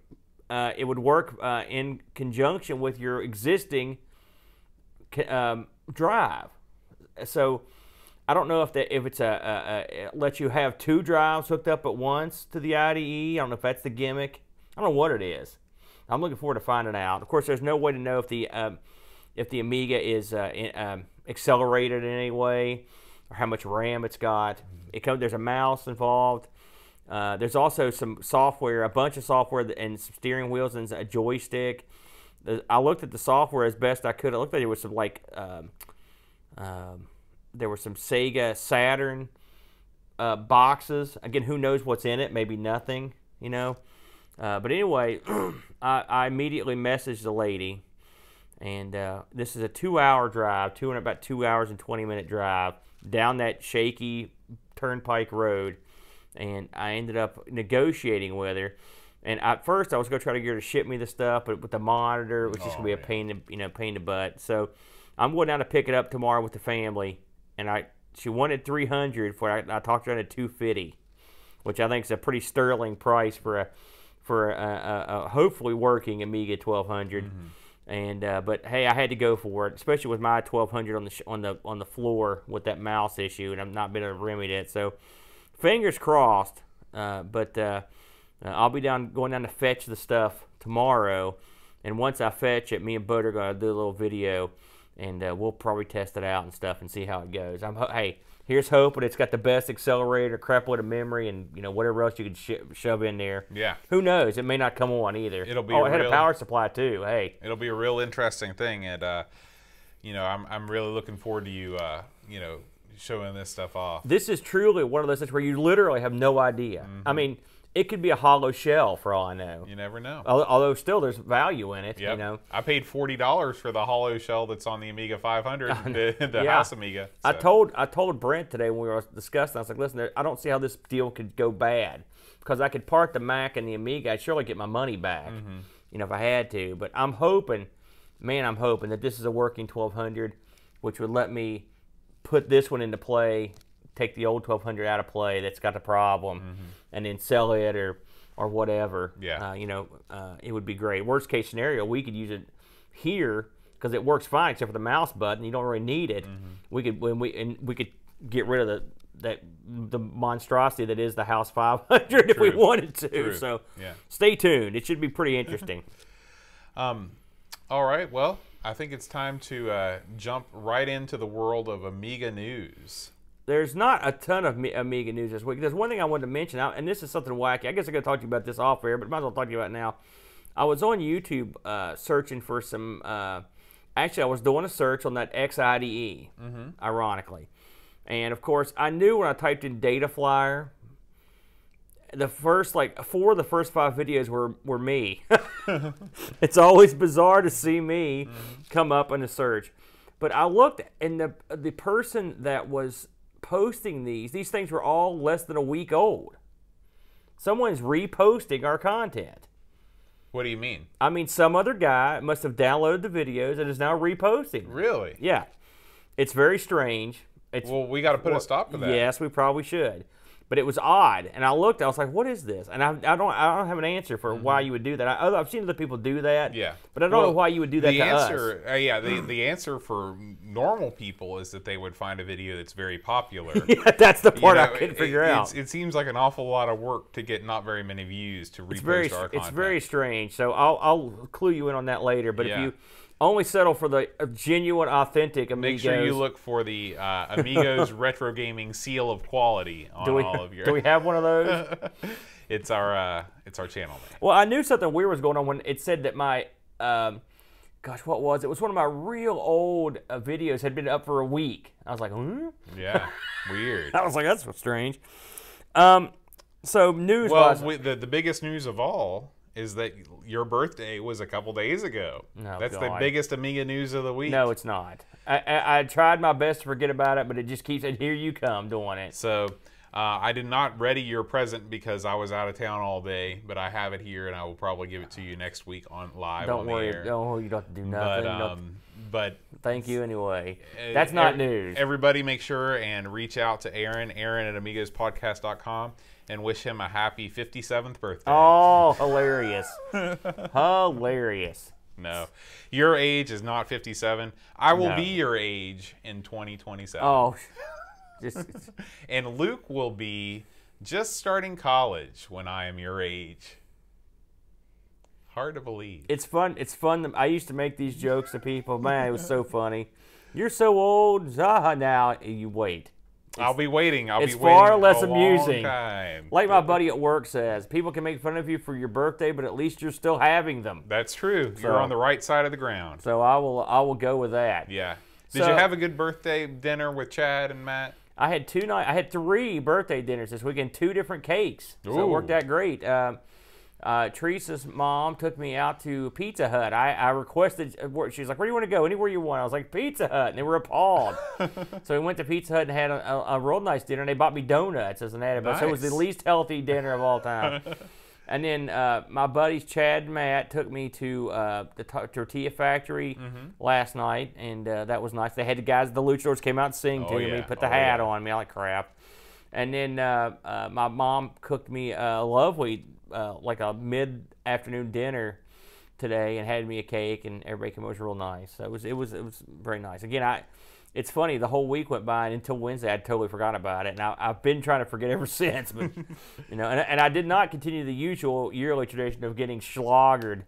It would work in conjunction with your existing drive. So I don't know if it's it lets you have two drives hooked up at once to the IDE. I don't know if that's the gimmick. I don't know what it is. I'm looking forward to finding out. Of course, there's no way to know if the Amiga is accelerated in any way or how much RAM it's got. There's a mouse involved. There's also some software, a bunch of software, and some steering wheels and a joystick. I looked at the software as best I could. It looked like there was some there were some Sega Saturn boxes. Again, who knows what's in it? Maybe nothing, you know. But anyway, I immediately messaged the lady, and this is a 2-hour drive, about 2 hours and 20-minute drive down that shaky turnpike road. And I ended up negotiating with her. And at first, I was going to try to get her to ship me the stuff, but with the monitor, it was just going to be a pain in the butt. So I'm going down to pick it up tomorrow with the family. And she wanted $300 for it. I talked her into $250, which I think is a pretty sterling price for a hopefully working Amiga 1200. Mm-hmm. And but hey, I had to go for it, especially with my 1200 on the floor with that mouse issue, and I've not been able to remedy it. So fingers crossed. But I'll be going down to fetch the stuff tomorrow, and once I fetch it, me and Bud are gonna do a little video, and we'll probably test it out and stuff and see how it goes. Hey, here's hoping it's got the best accelerator, crap load of memory, and whatever else you can shove in there. Yeah. Who knows? It may not come on either. It'll be. It had a power supply too. Hey. It'll be a real interesting thing, and I'm really looking forward to you showing this stuff off. This is truly one of those things where you literally have no idea. Mm-hmm. I mean, it could be a hollow shell for all I know. You never know. Although still there's value in it. Yep. I paid $40 for the hollow shell that's on the Amiga 500, the House Amiga. So. I told Brent today when we were discussing, I was like, listen, I don't see how this deal could go bad, because I could part the Mac and the Amiga. I'd surely get my money back, if I had to. But I'm hoping that this is a working 1200, which would let me put this one into play, take the old 1200 out of play that's got the problem, and then sell it or whatever. Yeah. It would be great. Worst case scenario, we could use it here because it works fine except for the mouse button. You don't really need it. We could get rid of the monstrosity that is the House 500 if we wanted to. True. So yeah. Stay tuned. It should be pretty interesting. All right. Well, I think it's time to jump right into the world of Amiga news. There's not a ton of Amiga news this week. There's one thing I wanted to mention, and this is something wacky. I guess I'm going to talk to you about this off air, but might as well talk to you about it now. I was on YouTube searching for some. Actually, I was doing a search on that XIDE, ironically. And, of course, I knew when I typed in data flyer, the first, 4 of the first 5 videos were me. It's always bizarre to see me come up in a search. But I looked, and the person that was posting these things were all less than a week old. Someone's reposting our content. What do you mean? I mean, some other guy must have downloaded the videos and is now reposting. Really? Yeah. It's very strange. Well, we got to put a stop to that. Yes, we probably should. But it was odd, and I looked. I was like, "What is this?" And I don't have an answer for why you would do that. I've seen other people do that. Yeah, but I don't know why you would do that to us. The answer for normal people is that they would find a video that's very popular. Yeah, that's the part I couldn't figure out. It seems like an awful lot of work to get not very many views to repost our content. It's very strange. So I'll clue you in on that later. But if you only settle for the genuine, authentic Amigos. Make sure you look for the Amigos Retro Gaming seal of quality on all of your. Do we have one of those? It's our channel name. Well, I knew something weird was going on when it said that my, gosh, what was it? It was one of my real old videos had been up for a week. I was like, Yeah, weird. I was like, that's strange. So news. Well, the biggest news of all is that your birthday was a couple days ago. Oh, That's God. the biggest Amiga news of the week. No, it's not. I tried my best to forget about it, but it just keeps saying, here you come doing it. So I did not ready your present because I was out of town all day, but I have it here, and I will probably give it to you next week on live. Don't worry. Air. No, you don't have to do nothing. But thank you anyway. That's not news. Everybody make sure and reach out to Aaron at amigospodcast.com. and wish him a happy 57th birthday. Oh, hilarious. Hilarious. No. Your age is not 57. I will be your age in 2027. Oh. And Luke will be just starting college when I am your age. Hard to believe. It's fun. It's fun. I used to make these jokes to people. Man, it was so funny. You're so old. Now you wait. I'll be waiting. It's far less amusing. Time. Like my buddy at work says, people can make fun of you for your birthday, but at least you're still having them. That's true. You're on the right side of the ground. So I will go with that. Yeah. Did you have a good birthday dinner with Chad and Matt? I had 3 birthday dinners this weekend, 2 different cakes. So it worked out great. Teresa's mom took me out to Pizza Hut. I requested, she was like, where do you want to go? Anywhere you want. I was like, Pizza Hut. And they were appalled. So we went to Pizza Hut and had a real nice dinner. And they bought me donuts as an added. Nice. So it was the least healthy dinner of all time. And then my buddies Chad and Matt took me to the Tortilla Factory last night. And that was nice. They had the luchadors came out and sing to me, put the hat on me. I like crap. And then my mom cooked me a lovely like a mid-afternoon dinner today and had me a cake, and everybody came. It was real nice. So it was very nice. Again, it's funny, the whole week went by, and until Wednesday I totally forgot about it, and I've been trying to forget ever since. But you know, and I did not continue the usual yearly tradition of getting schloggered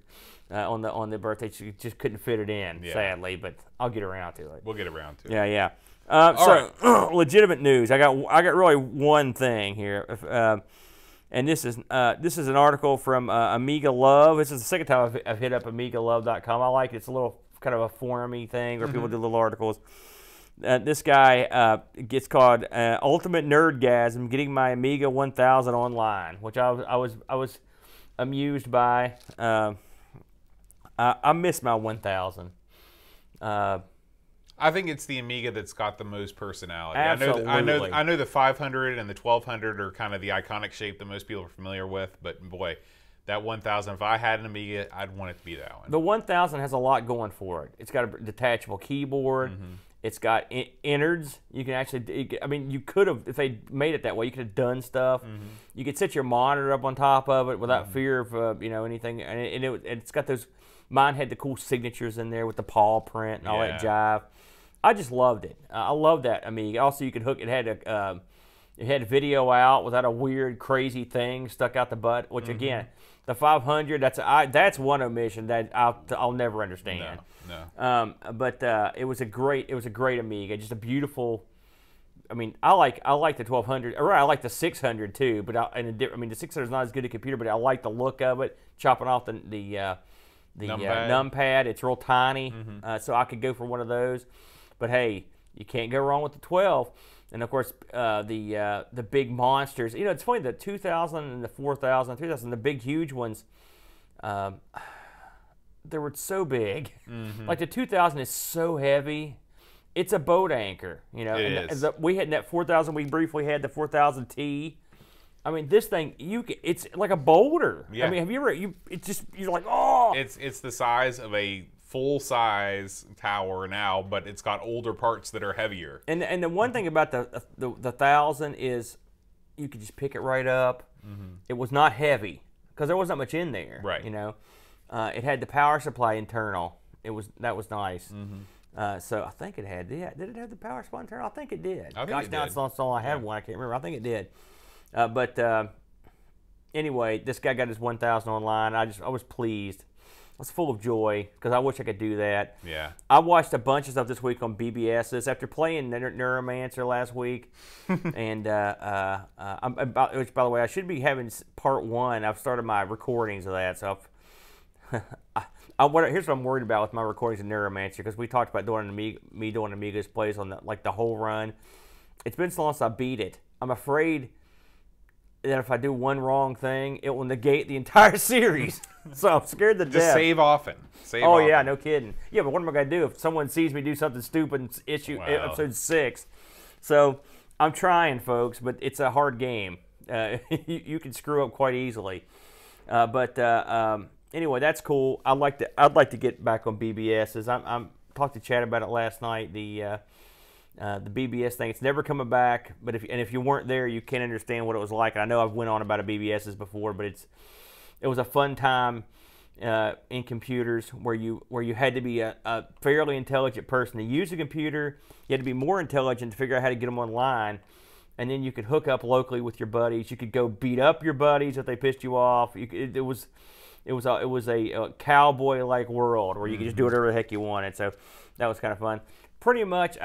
on the birthday. Just couldn't fit it in, sadly. But I'll get around to it. We'll get around to it. Yeah. So legitimate news. I got really one thing here. And this is an article from Amiga Love. This is the second time I've hit up AmigaLove.com. I like it. It's a little kind of a forumy thing where people do little articles. This guy gets called Ultimate Nerdgasm, getting my Amiga 1000 online, which I was amused by. I miss my 1000. I think it's the Amiga that's got the most personality. Absolutely. I know the 500 and the 1200 are kind of the iconic shape that most people are familiar with, but boy, that 1000, if I had an Amiga, I'd want it to be that one. The 1000 has a lot going for it. It's got a detachable keyboard. It's got innards. You can actually, I mean, you could have, if they made it that way, you could have done stuff. You could set your monitor up on top of it without fear of, anything. And it's got those, mine had the cool signatures in there with the paw print and all that jive. I just loved it. I love that Amiga. Also, you could hook it. Had video out without a weird, crazy thing stuck out the butt. Which again, the 500. That's one omission that I'll never understand. No. But it was a great Amiga. Just a beautiful. I mean, I like the 1200. Or I like the 600 too. But the 600 is not as good a computer. But I like the look of it. Chopping off the numpad. It's real tiny. So I could go for one of those. But hey, you can't go wrong with the 12. And of course, the big monsters. You know, it's funny, the 2000 and the 4000, 3000, the big, huge ones, they were so big. Like the 2000 is so heavy. It's a boat anchor, you know. It is. We had that 4000, we briefly had the 4000T. I mean, this thing, it's like a boulder. Yeah. I mean, have you ever, you're like, oh. It's the size of a full-size tower now, but it's got older parts that are heavier. And the one thing about the 1000 is you could just pick it right up. It was not heavy because there wasn't much in there. Right. You know, it had the power supply internal. That was nice. So I think it had. Did it have the power supply internal? I think it did. I think Gosh, it now did. it's not all I had one. I can't remember. I think it did. But anyway, this guy got his 1000 online. I was pleased. I was full of joy because I wish I could do that. Yeah. I watched a bunch of stuff this week on BBSs after playing Neuromancer last week, and which, by the way, I should be having part 1. I've started my recordings of that, so here's what I'm worried about with my recordings of Neuromancer, because we talked about doing me doing Amigos plays on the whole run. It's been so long since I beat it. I'm afraid that if I do one wrong thing, it will negate the entire series. So I'm scared to death. Just save often. Oh, yeah, no kidding. Yeah, but what am I going to do if someone sees me do something stupid in episode 6? So I'm trying, folks, but it's a hard game. You can screw up quite easily. Anyway, that's cool. I'd like to get back on BBSs. I'm talked to Chad about it last night. The BBS thing, it's never coming back. But if you weren't there, you can't understand what it was like. And I know I've went on about a BBSs before, but it was a fun time in computers where you had to be a fairly intelligent person to use a computer. You had to be more intelligent to figure out how to get them online, and then you could hook up locally with your buddies. You could go beat up your buddies if they pissed you off. It was a cowboy-like world where you could just do whatever the heck you wanted. So that was kind of fun. Pretty much,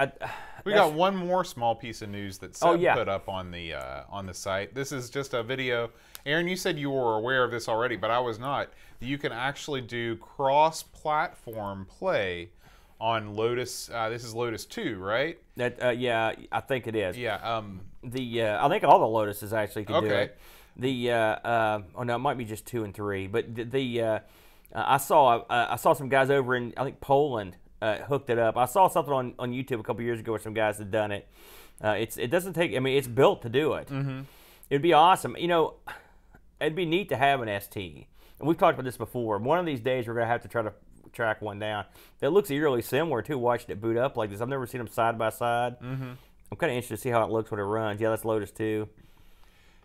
we got one more small piece of news that Seb put up on the site. This is just a video. Aaron, you said you were aware of this already, but I was not. You can actually do cross-platform play on Lotus. This is Lotus 2, right? Yeah, I think it is. Yeah. I think all the Lotuses actually can do it. Oh no, it might be just 2 and 3. But I saw some guys over in, I think, Poland hooked it up. I saw something on YouTube a couple years ago where some guys had done it. It doesn't take. I mean, it's built to do it. It'd be awesome. You know, it'd be neat to have an ST. And we've talked about this before. One of these days, we're gonna have to try to track one down. It looks eerily similar too. Watching it boot up like this. I've never seen them side by side. I'm kind of interested to see how it looks when it runs. Yeah, that's Lotus 2.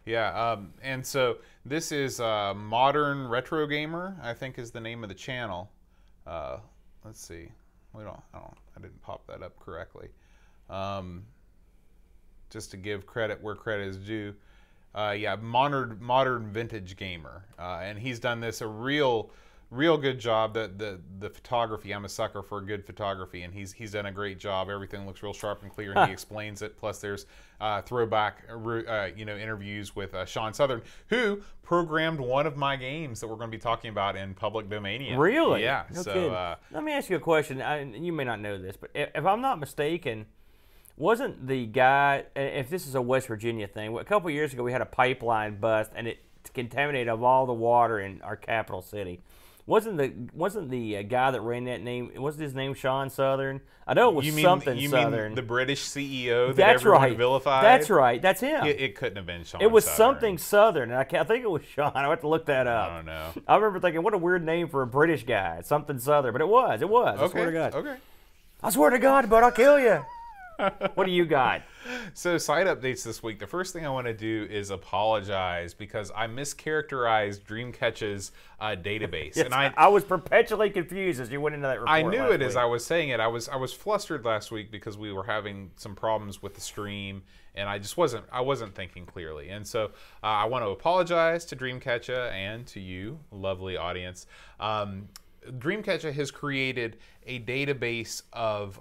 Yeah, and so this is Modern Retro Gamer, I think is the name of the channel. Let's see. I didn't pop that up correctly. Just to give credit where credit is due. Yeah, modern vintage gamer, and he's done this a real good job. The photography, I'm a sucker for good photography, and he's done a great job. Everything looks real sharp and clear, and he explains it. Plus, there's throwback interviews with Sean Southern, who programmed one of my games that we're going to be talking about in Public Domania. Really? Yeah. No so kidding. Let me ask you a question. You may not know this, but if I'm not mistaken, wasn't the guy, if this is a West Virginia thing, a couple of years ago we had a pipeline bust and it contaminated all the water in our capital city. Wasn't the guy that ran that name? Wasn't his name Sean Southern? I know it was something Southern. Mean the British CEO that That's everyone right. vilified? That's right. That's him. It couldn't have been Sean. It was Southern. something Southern, and I think it was Sean. I have to look that up. I don't know. I remember thinking, what a weird name for a British guy. Something Southern, but it was. It was. I swear to God. Okay. I swear to God, but I'll kill you. What do you got? So site updates this week. The first thing I want to do is apologize because I mischaracterized Dreamcatch's database, Yes, and I was perpetually confused as you went into that report. I knew last it as week. I was saying it. I was flustered last week because we were having some problems with the stream, and I wasn't thinking clearly. And so I want to apologize to Dreamcatcher and to you, lovely audience. Dreamcatcher has created a database of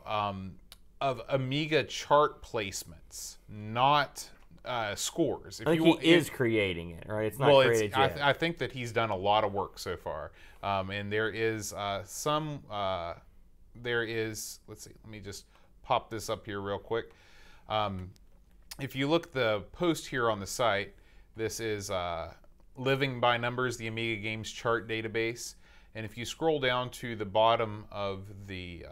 Amiga chart placements, not scores. I think he is creating it, right? It's not created yet. I think that he's done a lot of work so far, and there is let's see, let me just pop this up here real quick. If you look the post here on the site, this is Living by Numbers, the Amiga Games chart database, and if you scroll down to the bottom of the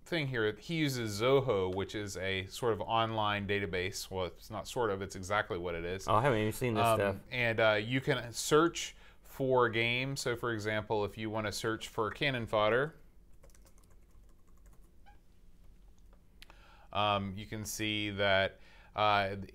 thing here. He uses Zoho, which is a sort of online database. Well, it's not sort of, it's exactly what it is. Oh, I haven't even seen this stuff. And you can search for a game. So, for example, if you want to search for cannon fodder, you can see that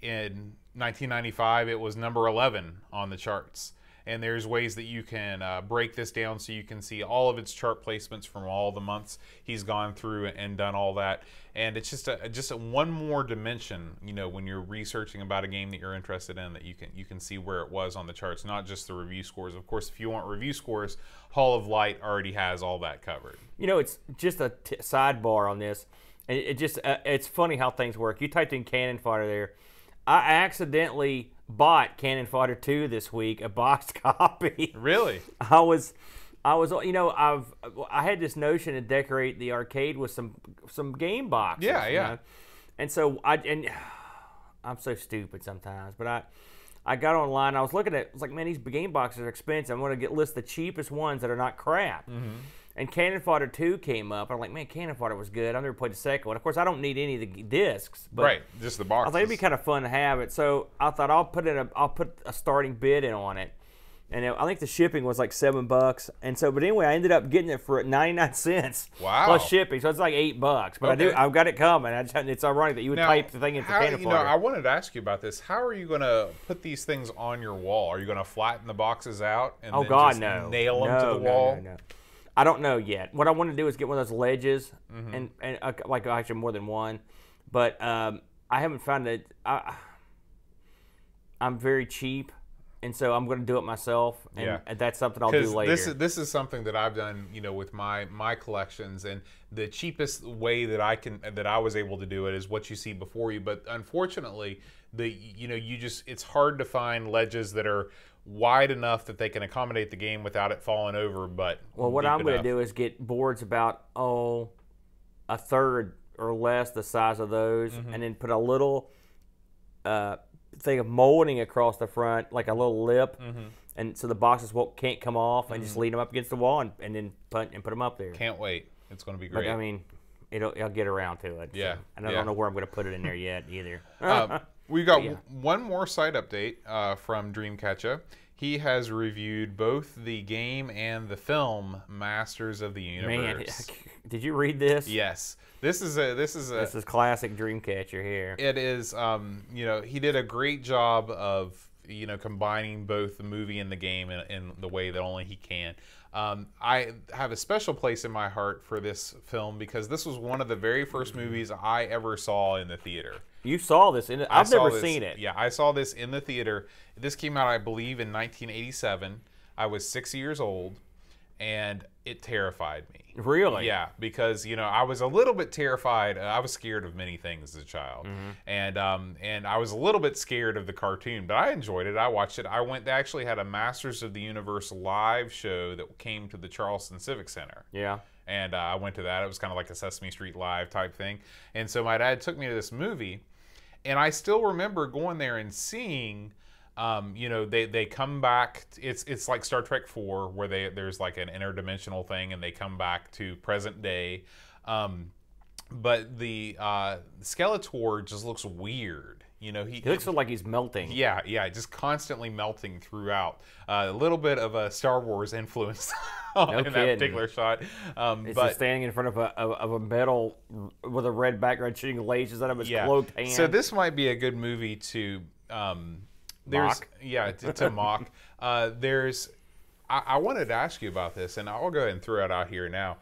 in 1995 it was number 11 on the charts. And there's ways that you can break this down so you can see all of its chart placements from all the months he's gone through and done all that. And it's just a one more dimension, you know, when you're researching about a game that you're interested in, that you can see where it was on the charts, not just the review scores. Of course, if you want review scores, Hall of Light already has all that covered. You know, it's just a sidebar on this. It's funny how things work. You typed in cannon fodder there. I accidentally bought Cannon Fodder 2 this week, a boxed copy. Really? I was, you know, I had this notion to decorate the arcade with some game boxes. Yeah, yeah. You know? And so I'm so stupid sometimes, but I got online. I was looking at, I was like, man, these game boxes are expensive. I'm going to list the cheapest ones that are not crap. Mm-hmm. And Cannon Fodder 2 came up. I'm like, man, Cannon Fodder was good. I've never played the second one. Of course, I don't need any of the discs. But right, just the boxes. I thought it'd be kind of fun to have it. So I thought I'll put a starting bid in on it. And I think the shipping was like $7. And so, but anyway, I ended up getting it for 99 cents. Wow. Plus shipping. So it's like $8. But okay. I've got it coming. It's ironic that you would type the thing in for Cannon Fodder. I wanted to ask you about this. How are you going to put these things on your wall? Are you going to flatten the boxes out and then just nail them to the wall? No. I don't know yet. What I want to do is get one of those ledges, and like actually more than one. But I haven't found it. I'm very cheap, and so I'm going to do it myself. And that's something I'll do later. This is something that I've done, you know, with my collections, and the cheapest way that I was able to do it is what you see before you. But unfortunately, it's hard to find ledges that are wide enough that they can accommodate the game without it falling over. But what I'm going to do is get boards about a third or less the size of those, and then put a little thing of molding across the front, like a little lip, and so the boxes can't come off, and just lean them up against the wall and then put them up there. Can't wait. It's going to be great. But, I mean, I'll get around to it. Yeah. So, and I don't know where I'm going to put it in there yet either. We've got one more site update from Dreamcatcher. He has reviewed both the game and the film Masters of the Universe. Man, did you read this? Yes. This is classic Dreamcatcher here. It is. He did a great job of combining both the movie and the game in the way that only he can. I have a special place in my heart for this film because this was one of the very first movies I ever saw in the theater. You saw this in it? I've never seen it. Yeah, I saw this in the theater. This came out, I believe, in 1987. I was 6 years old, and it terrified me. Really? Yeah, because I was a little bit terrified. I was scared of many things as a child, and I was a little bit scared of the cartoon, but I enjoyed it. I watched it. They actually had a Masters of the Universe live show that came to the Charleston Civic Center. Yeah. And I went to that. It was kind of like a Sesame Street Live type thing. And so my dad took me to this movie, and I still remember going there and seeing. They come back. It's like Star Trek 4, where there's like an interdimensional thing, and they come back to present day. But the Skeletor just looks weird. He looks like he's melting. Yeah, just constantly melting throughout. A little bit of a Star Wars influence in that particular shot. But standing in front of a metal with a red background, shooting lasers out of his cloaked hand. So this might be a good movie to. Mock? Yeah, to mock. I wanted to ask you about this, and I'll go ahead and throw it out here now.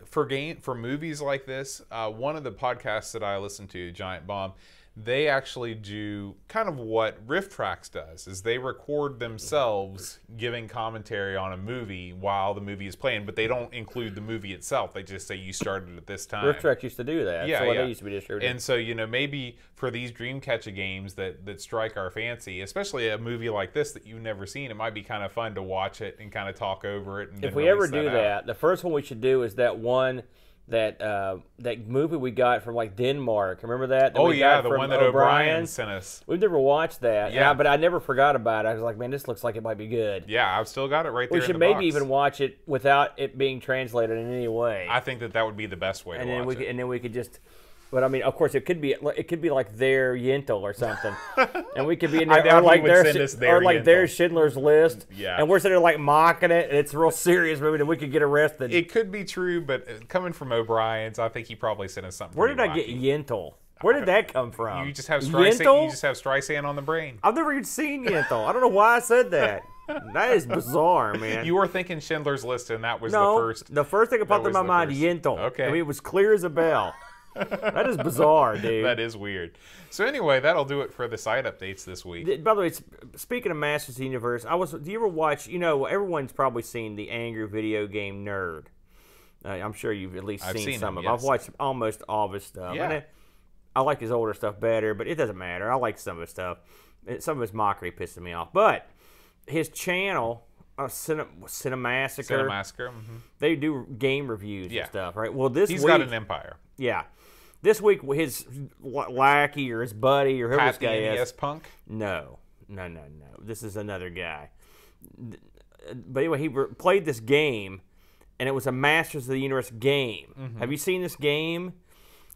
For movies like this, one of the podcasts that I listen to, Giant Bomb, they actually do kind of what Riff Tracks does, is they record themselves giving commentary on a movie while the movie is playing, but they don't include the movie itself. They just say you started at this time. Riff Tracks used to do that. Yeah, They used to be distributed. And so, maybe for these Dreamcatcher games that strike our fancy, especially a movie like this that you've never seen, it might be kind of fun to watch it and kind of talk over it. And if we ever do that, the first one we should do is that one that movie we got from like Denmark. Remember that? Oh yeah, the one that O'Brien sent us. We've never watched that. Yeah, but I never forgot about it. I was like, man, this looks like it might be good. Yeah, I've still got it right there. We should in the maybe box. even watch it without it being translated in any way. I think that would be the best way to watch it. And then we could just. But I mean, of course, it could be like their Yentl or something, and we could be in there, or like their Schindler's List, and we're sitting there like mocking it, and it's a real serious movie, and we could get arrested. It could be true, but coming from O'Brien's, I think he probably sent us something. Where did I get Yentl? Where did that come from? You just have Streisand. You just have Streisand on the brain. I've never even seen Yentl. I don't know why I said that. That is bizarre, man. You were thinking Schindler's List, and that was the first. The first thing that popped in my mind, Yentl. Okay, I mean, it was clear as a bell. That is bizarre, dude. That is weird. So anyway, that'll do it for the site updates this week. By the way, speaking of Masters of the Universe, do you ever watch? Everyone's probably seen the Angry Video Game Nerd. I'm sure you've at least seen some of them. Yes. I've watched almost all of his stuff. Yeah. And I like his older stuff better, but it doesn't matter. I like some of his stuff. Some of his mockery pisses me off. But his channel, Cinemassacre. Mm-hmm. They do game reviews and stuff, right? Well, he's got an empire. Yeah. This week, his lackey or his buddy or whoever this guy is. Punk? No. This is another guy. But anyway, he played this game, and it was a Masters of the Universe game. Mm-hmm. Have you seen this game?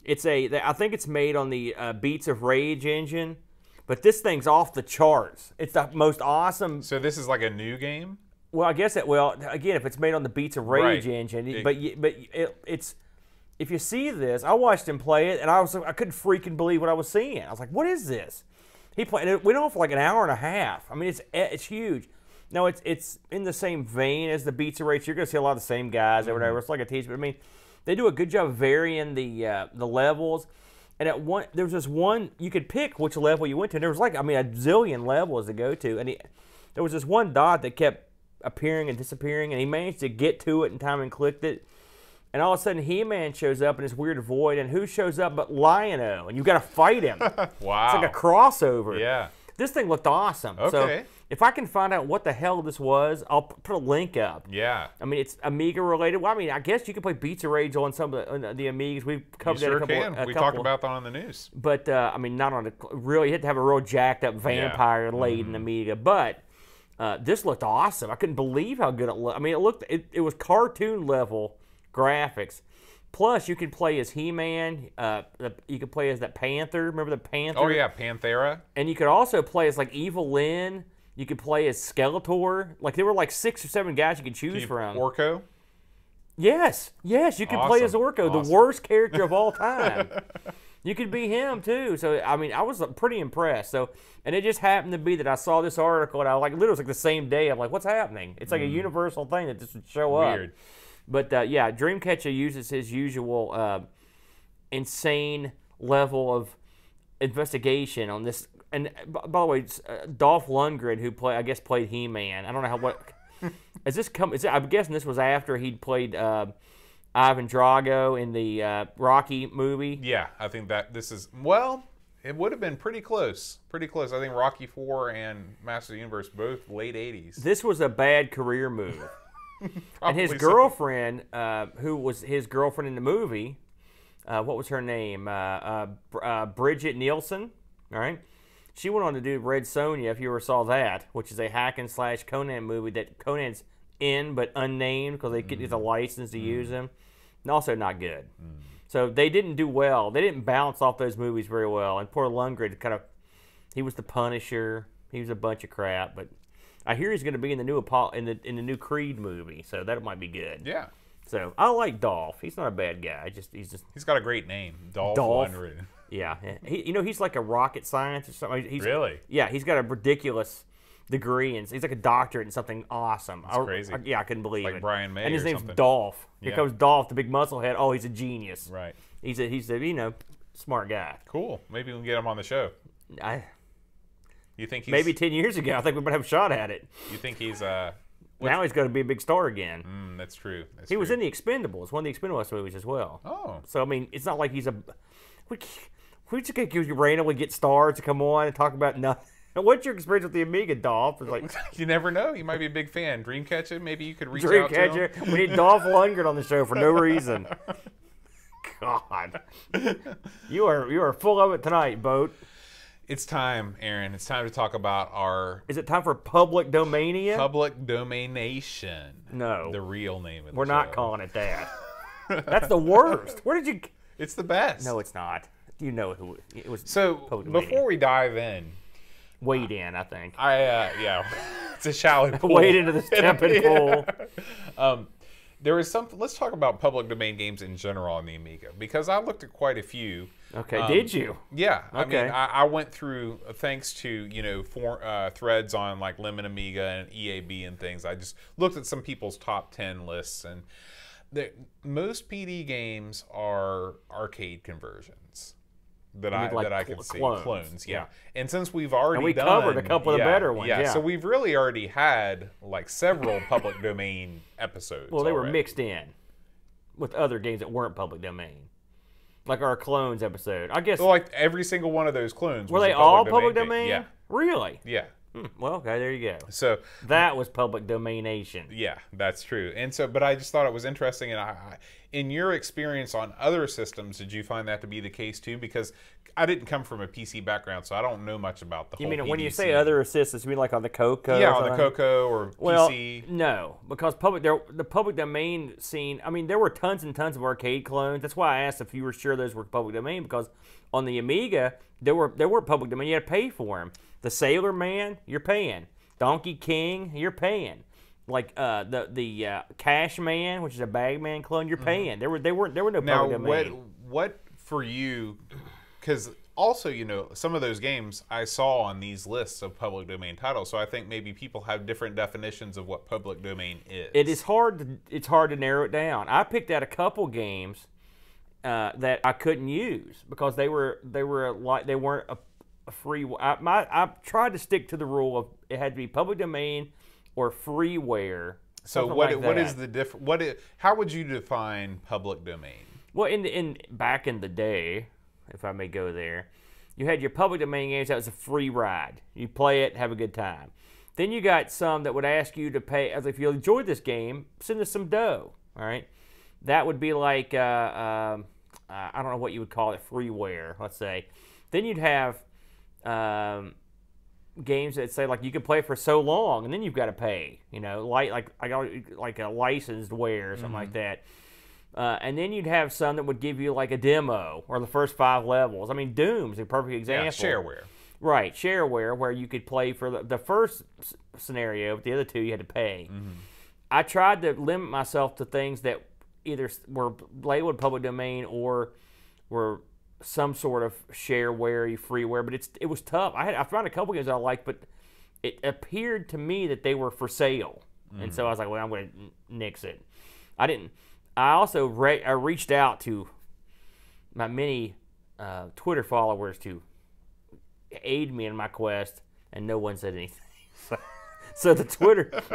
I think it's made on the Beats of Rage engine, but this thing's off the charts. It's the most awesome. So this is like a new game? Well, I guess again, if it's made on the Beats of Rage engine, it's. If you see this, I watched him play it, and I couldn't freaking believe what I was seeing. I was like, "What is this?" He played, and it went on for like an hour and a half. I mean, it's huge. No, it's in the same vein as the Beats of Rage. You're going to see a lot of the same guys or whatever. It's like a teacher, but I mean, they do a good job varying the levels. And there was this one you could pick which level you went to. And there was a zillion levels to go to, and there was this one dot that kept appearing and disappearing, and he managed to get to it in time and clicked it. And all of a sudden, He-Man shows up in this weird void, and who shows up but Lion-O? And you got to fight him. Wow. It's like a crossover. Yeah. This thing looked awesome. Okay. So if I can find out what the hell this was, I'll put a link up. Yeah. I mean, it's Amiga related. Well, I mean, I guess you could play Beats of Rage on some of the Amigas. We've covered that a couple. We talked about that on the news. But I mean, not on you had to have a real jacked up vampire laden Amiga. But this looked awesome. I couldn't believe how good it looked. I mean, it was cartoon level graphics. Plus, you could play as He-Man. You could play as that Panther. Remember the Panther? Oh, yeah, Panthera. And you could also play as, like, Evil Lyn. You could play as Skeletor. Like, there were, like, 6 or 7 guys you could choose from. Orko? Yes, you could play as Orko, the worst character of all time. You could be him, too. So, I mean, I was pretty impressed. So, and it just happened to be that I saw this article, and I, literally, it was, like, the same day. I'm like, what's happening? It's like a universal thing that just would show up. Weird. But, Dreamcatcher uses his usual insane level of investigation on this. And, by the way, Dolph Lundgren, who played He-Man. I don't know what... I'm guessing this was after he'd played Ivan Drago in the Rocky movie. Yeah, I think that this is... it would have been pretty close. Pretty close. I think Rocky IV and Master of the Universe both late 80s. This was a bad career move. And his girlfriend, who was his girlfriend in the movie, what was her name? Bridget Nielsen, all right? She went on to do Red Sonja, if you ever saw that, which is a hack-and-slash Conan movie that Conan's in but unnamed because they get the license to use him. And also not good. So they didn't do well. They didn't bounce off those movies very well. And poor Lundgren he was the Punisher. He was a bunch of crap, but... I hear he's going to be in the new in the new Creed movie, so that might be good. Yeah. So I like Dolph. He's not a bad guy. He's got a great name, Dolph Lundgren. Yeah. He's like a rocket scientist or something. Really? Yeah. He's got a ridiculous degree, and he's like a doctorate in something awesome. That's crazy. I couldn't believe it. Like Brian May. And his name's something. Dolph. Here comes Dolph, the big musclehead. Oh, he's a genius. Right. He's a smart guy. Cool. Maybe we can get him on the show. You think he's... Maybe 10 years ago, I think we might have a shot at it. You think he's... now he's going to be a big star again. That's true. He was in The Expendables, one of the Expendables movies as well. Oh. So, I mean, it's not like he's a... We just going to randomly get stars to come on and talk about nothing. What's your experience with the Amiga, Dolph? It's like, you never know. You might be a big fan. Dreamcatcher, maybe you could reach out to him. We need Dolph Lundgren on the show for no reason. God. You are full of it tonight, Boat. It's time, Aaron. It's time to talk about our... Is it time for public domania? Public domination. No. The real name of the We're show. not calling it that. That's the worst. Where did you... It's the best. No, it's not. You know who it was. So, before we dive in... Wade in, I think. Yeah. It's a shallow pool. Wade into the stepping pool. There was something... Let's talk about public domain games in general on the Amiga, because I looked at quite a few. Okay, did you? Yeah. Okay. I mean, I went through, thanks to, threads on like Lemon Amiga and EAB and things, I just looked at some people's top 10 lists, and most PD games are arcade conversions. That I can see. Clones, yeah. And since we've already covered a couple of the better ones, yeah. So we've really already had like several public domain episodes. Well, they were mixed in with other games that weren't public domain. Like our clones episode. I guess. Well, like every single one of those clones. Were they all public domain? Yeah. Really? Yeah. Well, okay, there you go. So that was public domaination. Yeah, that's true. And so, but I just thought it was interesting. And in your experience on other systems, did you find that to be the case too? Because I didn't come from a PC background, so I don't know much about the whole. You mean PDC. When you say other assistants, you mean like on the Coco? Yeah, on the Coco or PC. No, because the public domain scene. I mean, there were tons and tons of arcade clones. That's why I asked if you were sure those were public domain, because on the Amiga there were public domain. You had to pay for them. The Sailor Man, you're paying. Donkey King, you're paying. Like the Cash Man, which is a Bagman clone, you're paying. There were no public domain. Now, what for you? Because also, some of those games I saw on these lists of public domain titles, so I think maybe people have different definitions of what public domain is. It's hard to narrow it down. I picked out a couple games that I couldn't use because they weren't a free. I tried to stick to the rule of it had to be public domain or freeware. So what is the difference? How would you define public domain? Well, back in the day, if I may go there, you had your public domain games that was a free ride. You play it, have a good time. Then you got some that would ask you to pay, as if you enjoyed this game, send us some dough. All right, that would be like I don't know what you would call it, freeware, let's say. Then you'd have games that say like you can play for so long, and then you've got to pay. Like a licensed ware or something like that. And then you'd have some that would give you like a demo or the first 5 levels. I mean, Doom's a perfect example. Yeah, shareware. Right, shareware, where you could play for the first scenario, but the other 2 you had to pay. I tried to limit myself to things that either were labeled public domain or were some sort of shareware, freeware, but it was tough. I found a couple games I liked, but it appeared to me that they were for sale, and so I was like, well, I'm going to nix it. I didn't. I also I reached out to my many Twitter followers to aid me in my quest, and no one said anything. So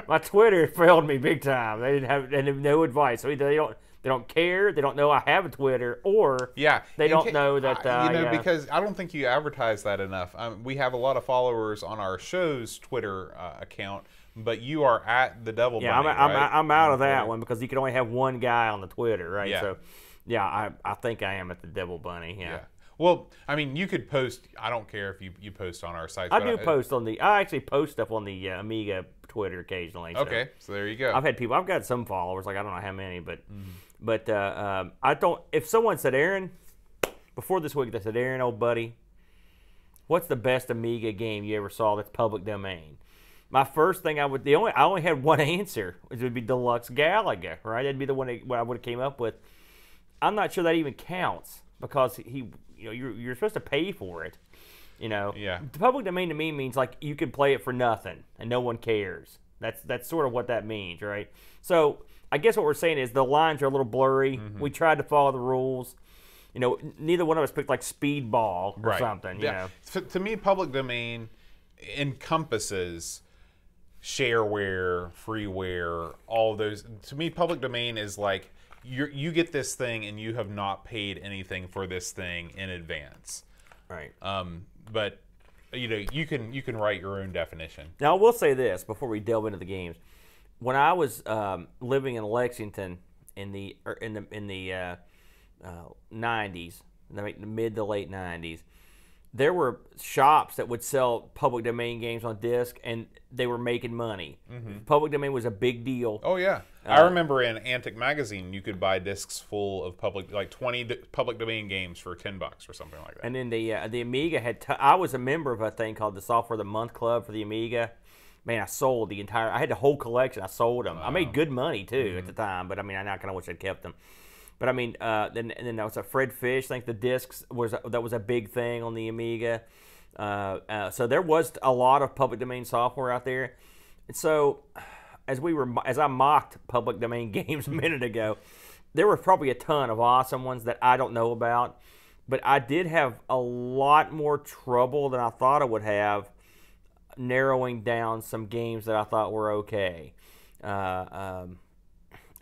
my Twitter failed me big time. They didn't have no advice. So either they don't care, they don't know I have a Twitter, or they don't know that because I don't think you advertise that enough. We have a lot of followers on our show's Twitter account. But you are at the Devil Bunny, right? I'm out of that one because you can only have one guy on the Twitter, right? Yeah. So, I think I am at the Devil Bunny, yeah. Well, I mean, you could post. I don't care if you post on our site. I actually post stuff on the Amiga Twitter occasionally. Okay, so there you go. I've got some followers, like I don't know how many, but I don't. If someone said, Aaron, before this week, they said, Aaron, old buddy, what's the best Amiga game you ever saw that's public domain? My first thing I only had one answer, which would be Deluxe Galaga, right? That'd be the one I would have came up with. I'm not sure that even counts because you're supposed to pay for it, Yeah. The public domain to me means like you can play it for nothing and no one cares. That's sort of what that means, right? So I guess what we're saying is the lines are a little blurry. We tried to follow the rules. Neither one of us picked like Speedball or something. Yeah. To me, public domain encompasses shareware, freeware, all those. To me, public domain is like you get this thing and you have not paid anything for this thing in advance. Right. But you can write your own definition. Now I will say this before we delve into the games. When I was living in Lexington in the 90s, the mid to late 90s, there were shops that would sell public domain games on disc, and they were making money. Public domain was a big deal. Oh yeah, I remember in Antic Magazine you could buy discs full of 20 public domain games for $10 or something like that. And then the Amiga had. I was a member of a thing called the Software of the Month Club for the Amiga. Man, I sold the entire. I had the whole collection. I sold them. I made good money too at the time, but I mean, I kind of wish I'd kept them. But I mean, then there was a Fred Fish. I think the discs was a big thing on the Amiga. So there was a lot of public domain software out there. And so as I mocked public domain games a minute ago, there were probably a ton of awesome ones that I don't know about. But I did have a lot more trouble than I thought I would have narrowing down some games that I thought were okay.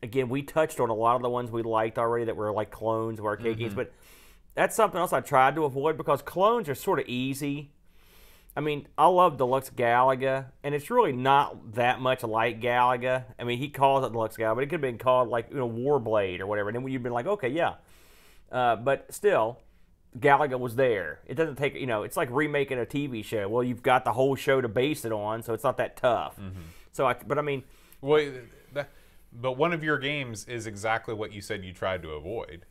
Again, we touched on a lot of the ones we liked already that were like clones of arcade games, but that's something else I tried to avoid because clones are sort of easy. I mean, I love Deluxe Galaga, and it's really not that much like Galaga. I mean, he calls it Deluxe Galaga, but it could have been called like Warblade or whatever, and then you've been like, okay, yeah. But still, Galaga was there. It doesn't take, it's like remaking a TV show. Well, you've got the whole show to base it on, so it's not that tough. But I mean... Well, but one of your games is exactly what you said you tried to avoid.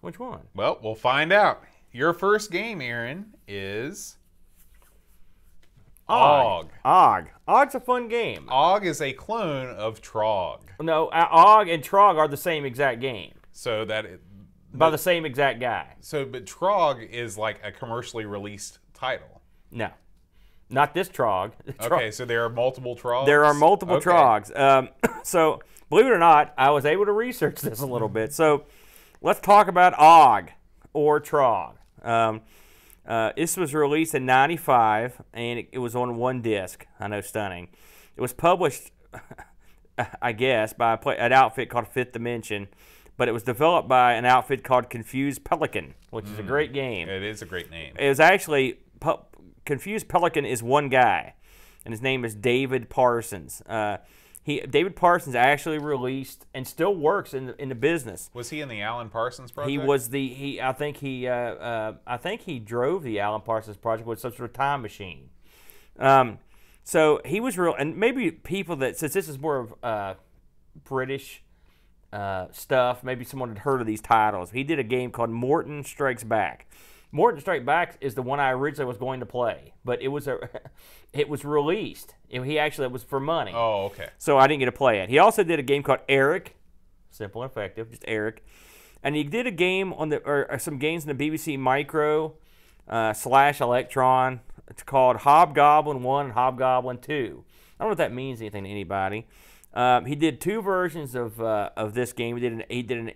Which one? Well, we'll find out. Your first game, Aaron, is Og. Og's a fun game. Og is a clone of Trog. No, Og and Trog are the same exact game. So that... By the same exact guy. But Trog is like a commercially released title. No. Not this Trog. Okay, so there are multiple Trogs? There are multiple Trogs. So... Believe it or not, I was able to research this a little bit. So let's talk about Og, or Trog. This was released in '95, and it was on one disc. I know, stunning. It was published, I guess, by an outfit called Fifth Dimension, but it was developed by an outfit called Confused Pelican, which is a great game. It is a great name. It was actually, Confused Pelican is one guy, and his name is David Parsons. David Parsons actually released and still works in the business. Was he in the Alan Parsons project? He was I think he drove the Alan Parsons project with some sort of time machine. So he was real, and maybe people that, since this is more of British stuff, maybe someone had heard of these titles. He did a game called Morton Strikes Back. Morton Strikes Back is the one I originally was going to play, but it was released. It was for money. Oh, okay. So I didn't get to play it. He also did a game called Eric, simple and effective, just Eric, and he did a game or some games in the BBC Micro / Electron. It's called Hobgoblin 1 and Hobgoblin 2. I don't know if that means anything to anybody. He did two versions of this game. He did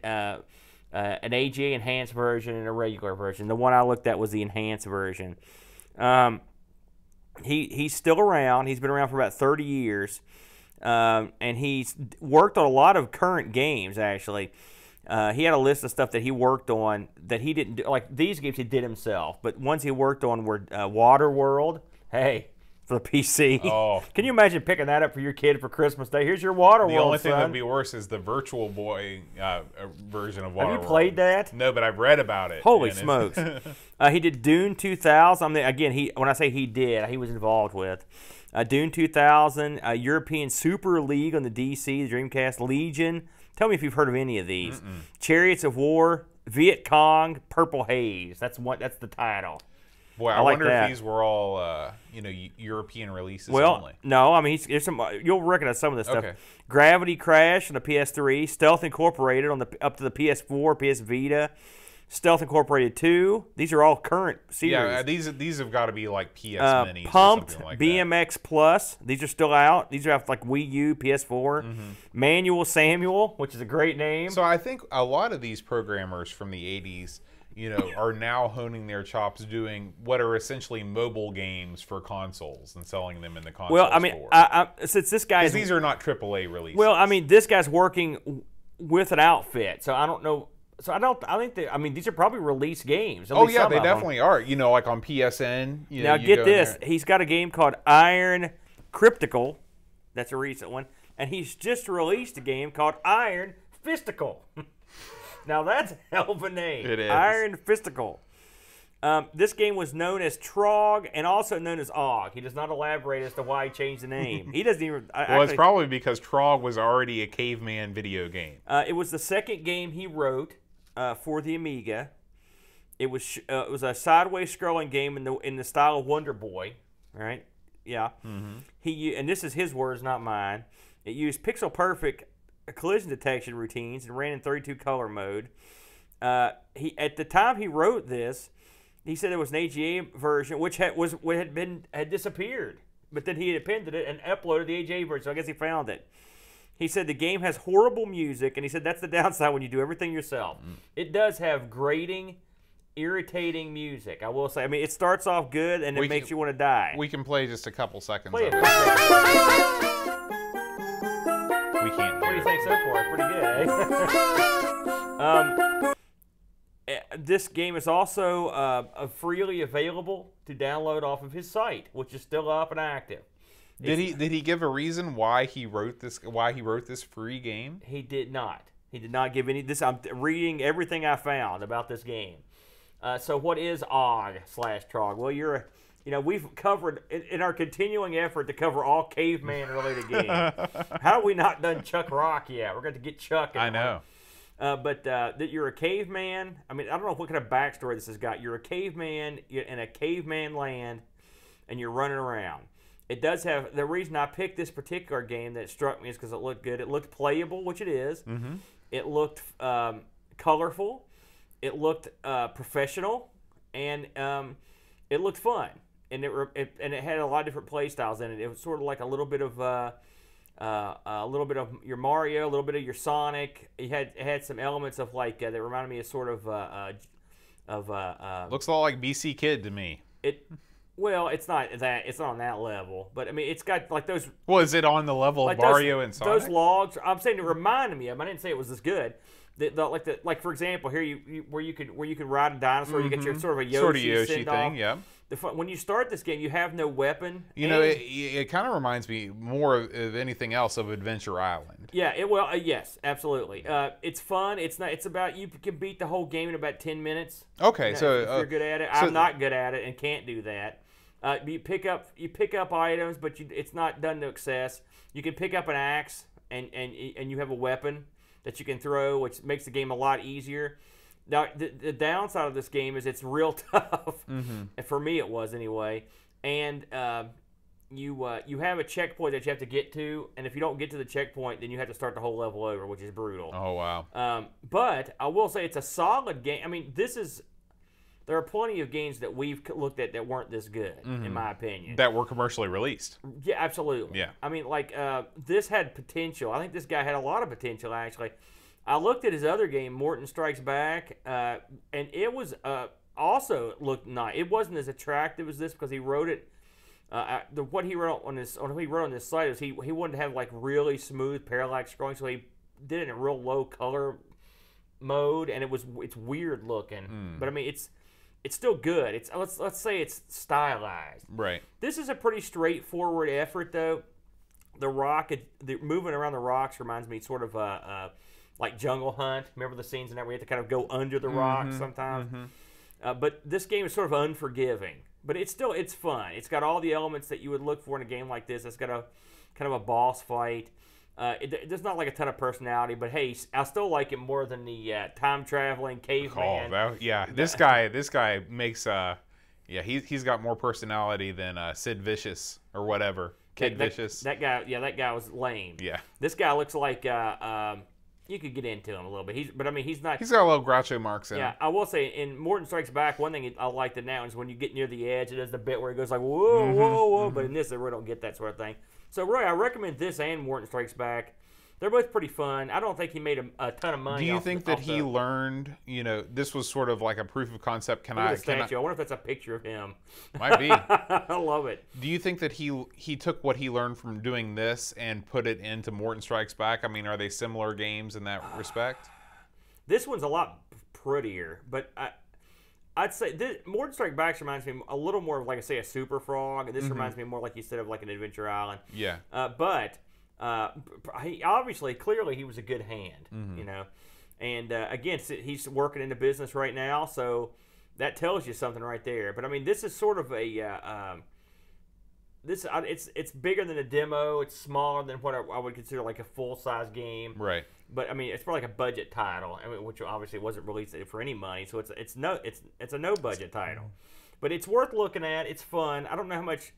an AGA enhanced version and a regular version. The one I looked at was the enhanced version. He's still around. He's been around for about 30 years, and he's worked on a lot of current games. Actually, he had a list of stuff that he worked on that he didn't do. Like these games, he did himself. But ones he worked on were Waterworld. Hey. For the PC. Oh. Can you imagine picking that up for your kid for Christmas Day? Here's your Waterworld, The only thing son. that would be worse is the Virtual Boy version of Waterworld. Have you played that? No, but I've read about it. Holy smokes. He did Dune 2000. When I say he did, he was involved with. Dune 2000, European Super League on the DC, the Dreamcast, Legion. Tell me if you've heard of any of these. Chariots of War, Viet Cong, Purple Haze. That's the title. Boy, I wonder if these were all, European releases only. No, I mean, there's some. You'll recognize some of this stuff. Okay. Gravity Crash on the PS3, Stealth Incorporated up to the PS4, PS Vita, Stealth Incorporated 2. These are all current series. Yeah, these have got to be like PS Minis Pumped, or something like BMX that. Plus. These are still out. These are like Wii U, PS4. Manual Samuel, which is a great name. So I think a lot of these programmers from the 80s, are now honing their chops doing what are essentially mobile games for consoles and selling them in the console Well, I mean, since this guy these are not AAA releases. Well, I mean, this guy's working with an outfit, so I don't know. So I think these are probably released games. Oh yeah, they definitely are. Like on PSN. Now get this, he's got a game called Iron Cryptical. That's a recent one, and he's just released a game called Iron Fistical. Now that's a hell of a name. It is. Iron Fisticle. This game was known as Trog and also known as Og. He does not elaborate as to why he changed the name. He doesn't even... Well, it's probably because Trog was already a caveman video game. It was the second game he wrote for the Amiga. It was a sideways scrolling game in the style of Wonder Boy, right? Yeah. And this is his words, not mine. It used pixel perfect collision detection routines and ran in 32 color mode. At the time he wrote this, he said there was an AGA version which had disappeared, but then he had appended it and uploaded the AGA version. So I guess he found it. He said the game has horrible music, and he said that's the downside when you do everything yourself. It does have grating, irritating music. I will say. I mean, it starts off good, and it makes you want to die. We can play just a couple seconds Play of it. it. We can't What do hear you think so far? Pretty good, eh? This game is also freely available to download off of his site, which is still up and active. Did he give a reason why he wrote this free game? He did not. He did not give any. I'm reading everything I found about this game. So what is Og/Trog? Well, we've covered in our continuing effort to cover all caveman-related games. How have we not done Chuck Rock yet? We're going to get Chuck. I know. But that you're a caveman. I mean, I don't know what kind of backstory this has got. You're a caveman in a caveman land, and you're running around. It does have, the reason I picked this particular game that struck me is because it looked good. It looked playable, which it is. It looked colorful. It looked professional, and it looked fun. And it had a lot of different play styles in it. It was sort of like a little bit of your Mario, a little bit of your Sonic. It had some elements of like that reminded me of sort of looks a lot like BC Kid to me. Well, it's not on that level, but I mean, it's got like those. Well, is it on the level of Mario and Sonic? Those logs. I'm saying it reminded me of. I didn't say it was as good. Like for example, here where you can ride a dinosaur, you get your sort of a Yoshi thing, yeah. When you start this game, you have no weapon. You know, it kind of reminds me more of anything else of Adventure Island. Yeah, yes, absolutely. It's fun. It's about you can beat the whole game in about 10 minutes. Okay, if so you're good at it. I'm not good at it and can't do that. You pick up items, but it's not done to excess. You can pick up an axe and you have a weapon that you can throw, which makes the game a lot easier. Now, the downside of this game is it's real tough. And for me, it was anyway. And you have a checkpoint that you have to get to, and if you don't get to the checkpoint, then you have to start the whole level over, which is brutal. Oh, wow. But I will say it's a solid game. I mean, there are plenty of games that we've looked at that weren't this good, in my opinion. That were commercially released. Yeah, absolutely. Yeah. I mean, like, this had potential. I think this guy had a lot of potential, actually. I looked at his other game, Morton Strikes Back, and it was also looked nice. It wasn't as attractive as this because he wrote it. What he wrote on this site is he wanted to have like really smooth parallax scrolling, so he did it in a real low color mode, and it's weird looking. But I mean, it's still good. Let's say it's stylized. Right. This is a pretty straightforward effort, though. The moving around the rocks reminds me sort of like Jungle Hunt. Remember the scenes in that where you have to kind of go under the rocks sometimes? But this game is sort of unforgiving. But it's fun. It's got all the elements that you would look for in a game like this. It's got a kind of a boss fight. There's not like a ton of personality, but hey, I still like it more than the time-traveling caveman. This guy makes he's got more personality than Sid Vicious or whatever. Kid Vicious. That guy was lame. Yeah. This guy looks like you could get into him a little bit. He's got a little Groucho Marx in him. Yeah, I will say in Morton Strikes Back, one thing I liked it now is when you get near the edge, it does the bit where it goes like whoa, whoa, whoa. But in this, they really don't get that sort of thing. So Roy, I recommend this and Morton Strikes Back. They're both pretty fun. I don't think he made a ton of money. Do you think that he learned? This was sort of like a proof of concept. I wonder if that's a picture of him. Might be. I love it. Do you think that he took what he learned from doing this and put it into Morton Strikes Back? I mean, are they similar games in that respect? This one's a lot prettier, but I'd say Morton Strikes Back reminds me a little more of, like I say, a Super Frog, and this reminds me more, like you said, of like an Adventure Island. Yeah. But he clearly he was a good hand, And again, he's working in the business right now, so that tells you something right there. But I mean, this is sort of a it's bigger than a demo. It's smaller than what I would consider like a full-size game. Right. But I mean, it's more like a budget title, which obviously wasn't released for any money. So it's a no budget title, but it's worth looking at. It's fun. I don't know how much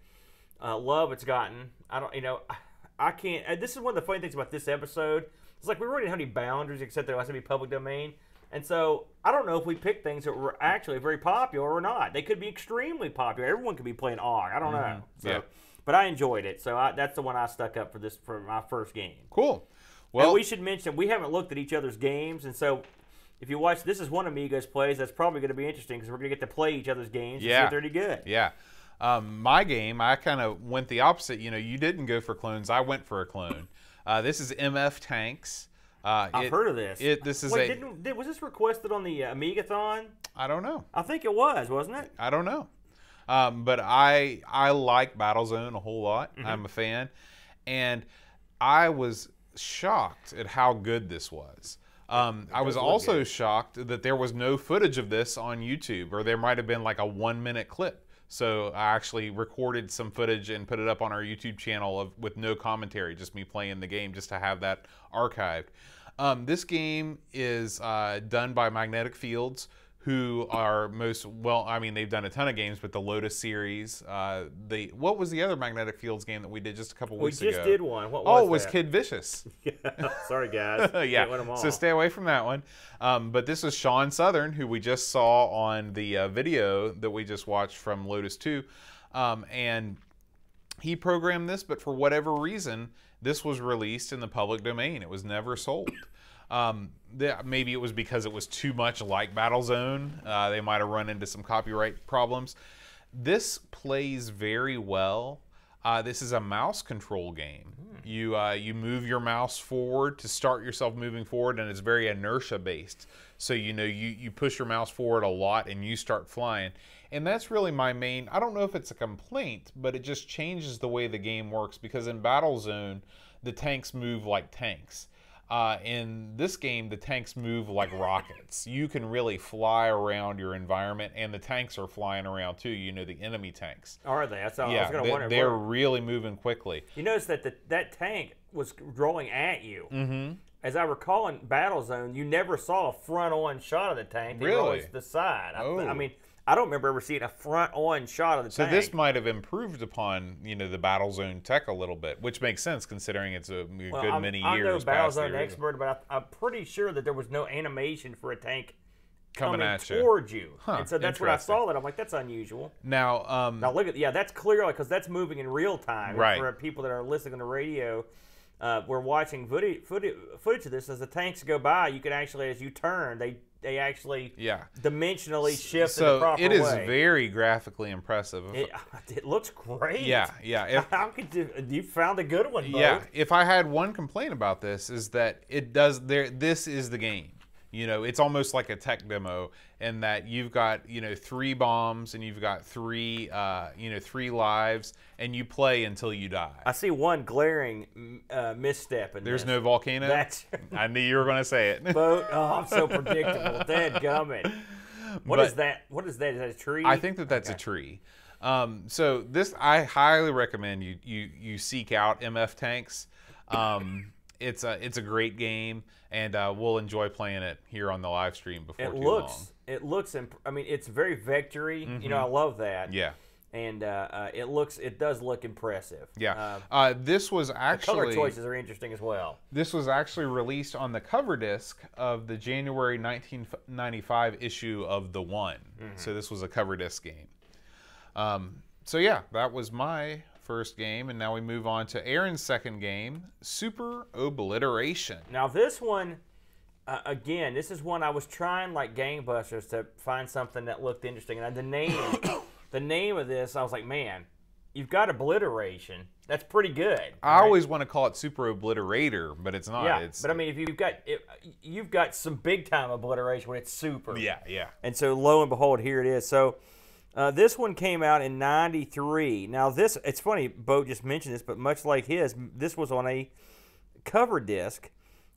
love it's gotten. I can't. This is one of the funny things about this episode. It's like we really didn't have any boundaries except there has to be public domain. And so I don't know if we picked things that were actually very popular or not. They could be extremely popular. Everyone could be playing ARG. I don't know. So, yeah. But I enjoyed it. So that's the one I stuck up for my first game. Cool. Well, and we should mention we haven't looked at each other's games, and so if you watch, this is one Amigos plays. That's probably going to be interesting because we're going to get to play each other's games. And see if they're any good. Yeah. My game, I kind of went the opposite. You didn't go for clones. I went for a clone. This is MF Tanks. I've heard of this. Wait, was this requested on the Amigathon? I don't know. I think it was, wasn't it? I don't know. But I like Battlezone a whole lot. Mm-hmm. I'm a fan. And I was shocked at how good this was. I was also shocked that there was no footage of this on YouTube, or there might have been like a 1-minute clip. So I actually recorded some footage and put it up on our YouTube channel with no commentary, just me playing the game, just to have that archived. This game is done by Magnetic Fields, who are they've done a ton of games, but the Lotus series. What was the other Magnetic Fields game that we did just a couple weeks ago? We just did one. What was it was Kid Vicious. Sorry, guys. Yeah, so stay away from that one. But this is Sean Southern, who we just saw on the video that we just watched from Lotus 2. And he programmed this, but for whatever reason, this was released in the public domain. It was never sold. Maybe it was because it was too much like Battlezone. They might have run into some copyright problems. This plays very well. This is a mouse control game. You move your mouse forward to start yourself moving forward, and it's very inertia based. So you push your mouse forward a lot and you start flying. And that's really my main, I don't know if it's a complaint, but it just changes the way the game works, because in Battlezone, the tanks move like tanks. In this game, the tanks move like rockets. You can really fly around your environment, and the tanks are flying around too. The enemy tanks. Are they? That's all I was going to wonder. They're really moving quickly. You notice that that tank was rolling at you. Mm-hmm. As I recall in Battlezone, you never saw a front-on shot of the tank. They were always to the side. I mean, I don't remember ever seeing a front-on shot of the tank. So this might have improved upon, the Battlezone tech a little bit, which makes sense considering it's a good many years past. I'm no Battlezone expert, but I'm pretty sure that there was no animation for a tank coming at towards you. Huh, and so that's what I saw. That I'm like, that's unusual. Now look at that's clearly because that's moving in real time. Right. For people that are listening on the radio, we're watching footage of this as the tanks go by. You can actually, as you turn, they actually dimensionally shift in the proper way. So it is very graphically impressive. It looks great. Yeah. How could you found a good one, Bo? Yeah. If I had one complaint about this, is that this is the game. It's almost like a tech demo in that you've got 3 bombs and you've got 3 lives, and you play until you die. I see one glaring misstep in There's no volcano. I knew you were going to say it. Boat. Oh, I'm so predictable. Dadgummit. What is that? What is that? Is that a tree? I think that's a tree. So this, I highly recommend you seek out MF Tanks. It's a great game, and we'll enjoy playing it here on the live stream before too long. I mean, it's very vectory. Mm-hmm. I love that. Yeah. And it does look impressive. Yeah. This was actually, the color choices are interesting as well. This was actually released on the cover disc of the January 1995 issue of The One. Mm-hmm. So this was a cover disc game. So yeah, that was my first game, and now we move on to Aaron's second game, Super Obliteration. Now this one, again, this is one I was trying like gangbusters to find something that looked interesting, and the name of this, I was like, man, you've got obliteration. That's pretty good. I always want to call it Super Obliterator, but it's not. Yeah, but I mean, if you've got some big time obliteration when it's super. Yeah. And so lo and behold, here it is. So. This one came out in '93. Now it's funny, Bo just mentioned this, but much like his, this was on a cover disc,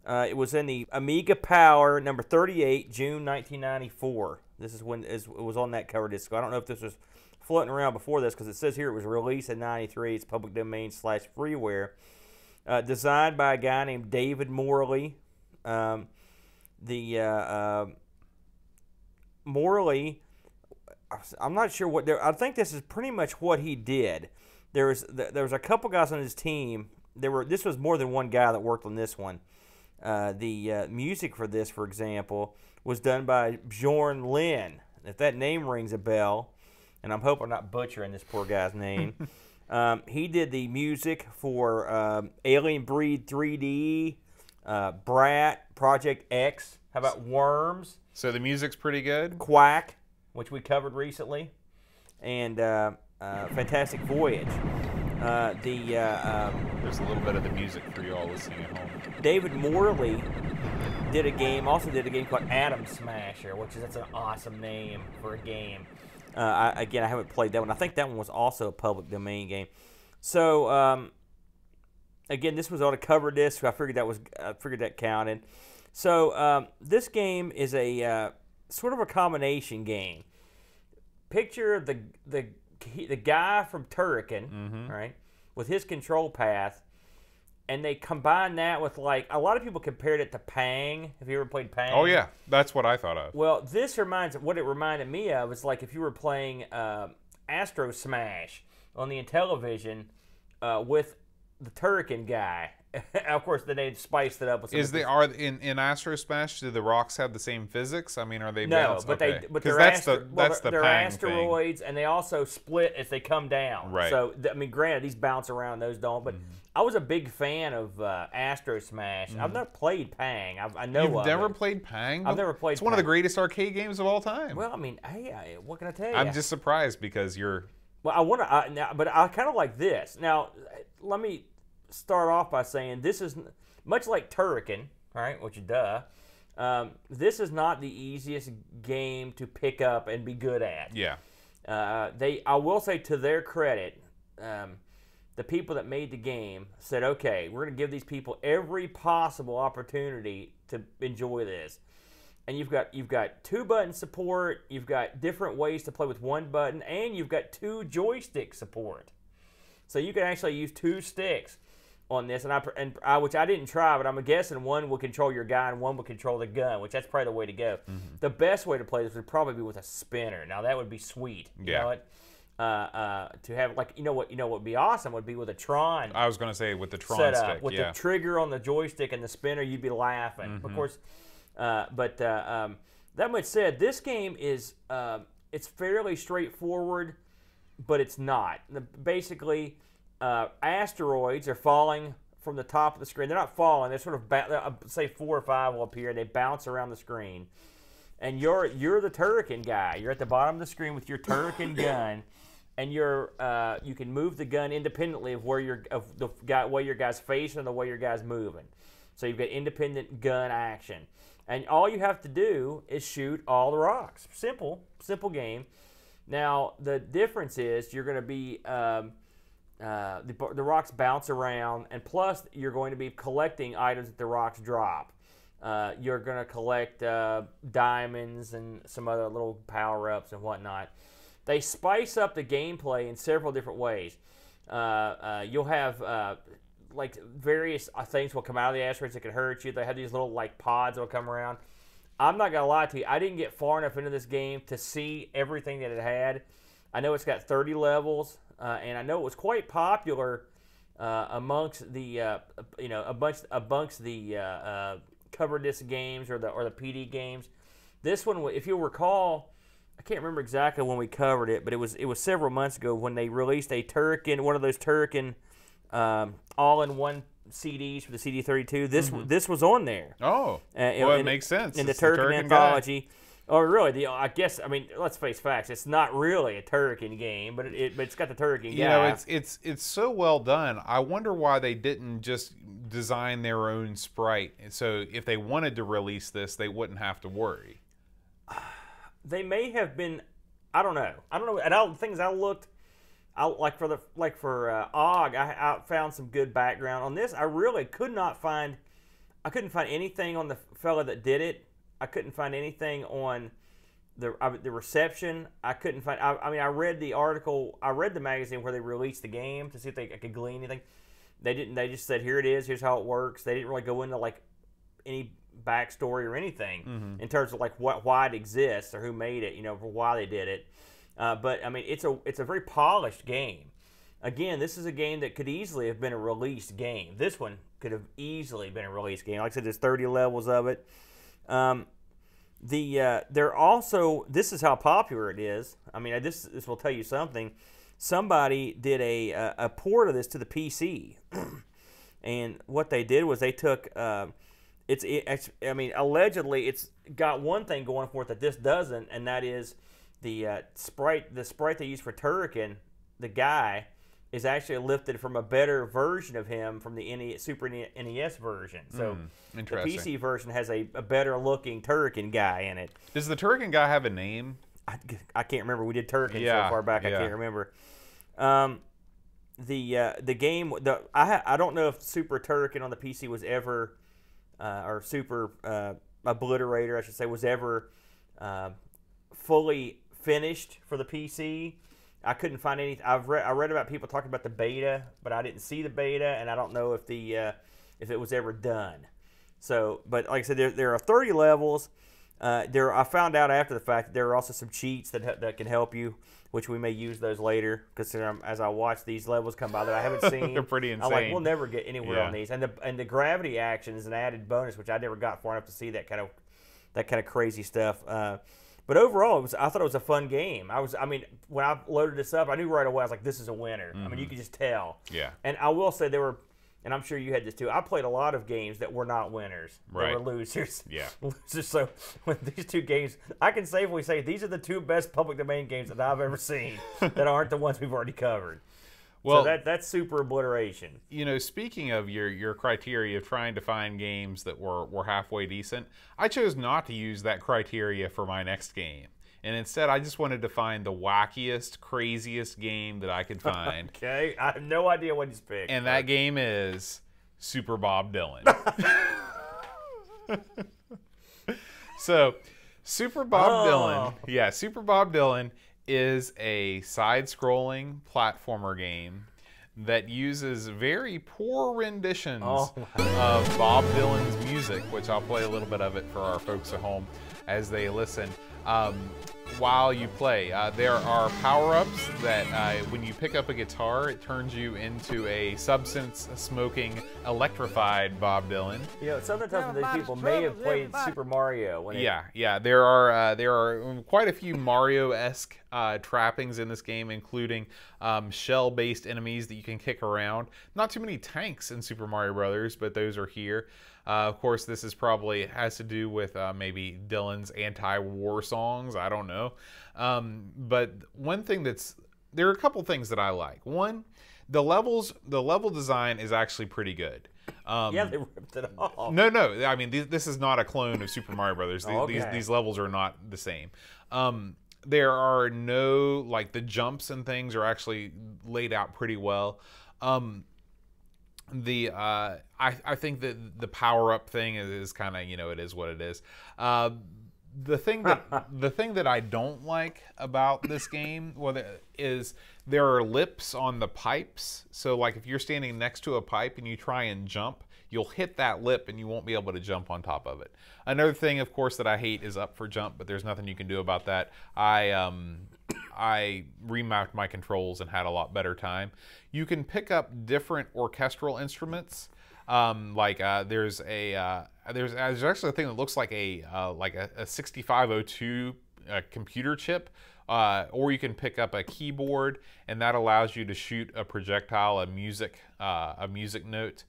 It was in the Amiga Power number 38, June 1994. This is when it was on that cover disc. I don't know if this was floating around before this because it says here it was released in 93. It's public domain / freeware. Designed by a guy named David Morley. Morley, I'm not sure what. I think this is pretty much what he did. There was a couple guys on his team. This was more than one guy that worked on this one. The music for this, for example, was done by Bjorn Lynn. If that name rings a bell, and I'm hoping I'm not butchering this poor guy's name. He did the music for Alien Breed 3D, Brat, Project X. How about Worms? So the music's pretty good. Quack, which we covered recently, and Fantastic Voyage. There's a little bit of the music for you all listening at home. David Morley also did a game called Atom Smasher, that's an awesome name for a game. I haven't played that one. I think that one was also a public domain game. So, again, this was on a cover disc. I figured that counted. So, this game is a sort of a combination game. Picture the guy from Turrican, right, with his control path, and they combine that with, like, a lot of people compared it to Pang. Have you ever played Pang? Oh, yeah. That's what I thought of. Well, what it reminded me of is like if you were playing Astro Smash on the Intellivision with the Turrican guy. Of course, then they spiced it up with some. In Astro Smash, do the rocks have the same physics? I mean, are they no? balanced? But okay. they're asteroids, and they also split as they come down. Right. So I mean, granted, these bounce around, those don't. But I was a big fan of Astro Smash. I've never played Pang. I know You've never played Pang? I've never played. It's one of the greatest arcade games of all time. Well, I mean, hey, what can I tell you? I'm just surprised because you're. Well, but I kind of like this. Now, let me start off by saying this is much like Turrican, all right, which duh. This is not the easiest game to pick up and be good at. Yeah. I will say to their credit, the people that made the game said, okay, we're going to give these people every possible opportunity to enjoy this. And you've got 2-button support, you've got different ways to play with 1 button, and you've got 2 joystick support. So you can actually use 2 sticks on this, which I didn't try, but I'm guessing one will control your guy and one will control the gun, which that's probably the way to go. The best way to play this would probably be with a spinner. Now that would be sweet. You know what? To have what would be awesome would be with a Tron. I was going to say with the Tron setup, stick, with the trigger on the joystick and the spinner, you'd be laughing. Of course, that much said, this game is it's fairly straightforward, but it's not. Basically, asteroids are falling from the top of the screen. They're not falling. They're sort of say 4 or 5 will appear. They bounce around the screen, and you're the Turrican guy. You're at the bottom of the screen with your Turrican gun, and you can move the gun independently of way your guy's facing and the way your guy's moving. So you've got independent gun action, and all you have to do is shoot all the rocks. Simple game. Now the difference is you're going to be the rocks bounce around, and plus you're going to be collecting items that the rocks drop. You're going to collect diamonds and some other little power-ups and whatnot. They spice up the gameplay in several different ways. You'll have like various things will come out of the asteroids that can hurt you. They have these little like pods that will come around. I'm not going to lie to you. I didn't get far enough into this game to see everything that it had. I know it's got 30 levels, and I know it was quite popular amongst the cover disc games or the PD games. This one, if you'll recall, I can't remember exactly when we covered it, but it was several months ago when they released one of those Turrican all-in-one CDs for the CD32. This was on there. Oh, it makes sense. In the Turrican anthology. Guy. Oh, really? I guess. I mean, let's face facts. It's not really a Turrican game, but it's got the Turrican guy. You know, it's so well done. I wonder why they didn't just design their own sprite. So if they wanted to release this, they wouldn't have to worry. They may have been. I don't know. And all the things I looked. For OG, I found some good background on this. I really could not find I couldn't find anything on the fella that did it. I couldn't find anything on the reception. I couldn't find. I mean, I read the article. I read the magazine where they released the game to see if I could glean anything. They didn't. They just said, "Here it is. Here's how it works." They didn't really go into like any backstory or anything in terms of like why it exists or who made it. For why they did it. But I mean, it's a very polished game. Again, this is a game that could easily have been a released game. This one could have easily been a released game. Like I said, there's 30 levels of it. They're also, this is how popular it is. I mean, this will tell you something. Somebody did a port of this to the PC, and what they did was they took I mean, allegedly it's got one thing going for it that this doesn't, and that is the sprite they use for Turrican, the guy, is actually lifted from a better version of him from the Super NES version. So the PC version has a better looking Turrican guy in it. Does the Turrican guy have a name? I can't remember. We did Turrican so far back. I can't remember. The game. I don't know if Super Turrican on the PC was ever, or Super Obliterator, I should say, was ever fully finished for the PC. I couldn't find anything. I read about people talking about the beta, but I didn't see the beta, and I don't know if if it was ever done. So, but like I said, there are 30 levels. I found out after the fact that there are also some cheats that can help you, which we may use those later. Because as I watch these levels come by that I haven't seen, they're pretty insane. I'm like, we'll never get anywhere on these. And the gravity action is an added bonus, which I never got far enough to see that kind of crazy stuff. But overall, I thought it was a fun game. I mean, when I loaded this up, I knew right away. I was like, "This is a winner." I mean, you could just tell. Yeah. And I will say there were, and I'm sure you had this too. I played a lot of games that were not winners. Right. They were losers. Yeah. Losers. So with these two games, I can safely say these are the two best public domain games that I've ever seen that aren't the ones we've already covered. Well, so that's Super Obliteration. Speaking of your criteria of trying to find games that were halfway decent, I chose not to use that criteria for my next game. And instead, I just wanted to find the wackiest, craziest game that I could find. Okay, I have no idea what he's picked. And that game is Super Bob Dylan. So, Super Bob Dylan. Super Bob Dylan is a side-scrolling platformer game that uses very poor renditions of Bob Dylan's music, which I'll play a little bit of it for our folks at home as they listen. While you play, there are power-ups that when you pick up a guitar, it turns you into a substance-smoking, electrified Bob Dylan. Some of the times these people may have played Super Mario. There are quite a few Mario-esque trappings in this game, including shell-based enemies that you can kick around. Not too many tanks in Super Mario Brothers, but those are here. Of course, this is probably has to do with maybe Dylan's anti-war songs. I don't know. But one thing there are a couple things that I like. One, the level design is actually pretty good. They ripped it off. No. I mean, this is not a clone of Super Mario Brothers. These levels are not the same. There are no, like, the jumps and things are actually laid out pretty well. I think that the power up thing is kind of, it is what it is. The thing that I don't like about this game is there are lips on the pipes. So like if you're standing next to a pipe and you try and jump, you'll hit that lip and you won't be able to jump on top of it. Another thing, of course, that I hate is up for jump, but there's nothing you can do about that. I remapped my controls and had a lot better time. You can pick up different orchestral instruments. There's actually a thing that looks like a 6502 computer chip, or you can pick up a keyboard, and that allows you to shoot a projectile, a music note.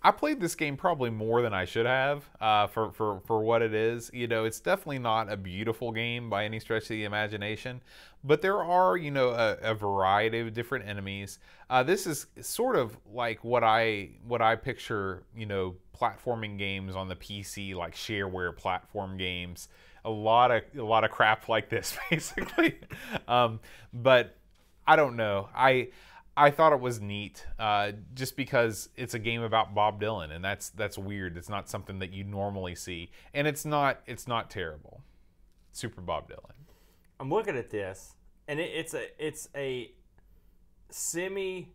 I played this game probably more than I should have for what it is. It's definitely not a beautiful game by any stretch of the imagination, but there are, a variety of different enemies. This is sort of like what I picture, platforming games on the PC, like shareware platform games. A lot of crap like this, basically. But I don't know. I thought it was neat, just because it's a game about Bob Dylan, and that's weird. It's not something that you normally see, and it's not terrible. Super Bob Dylan. I'm looking at this, and it's a semi.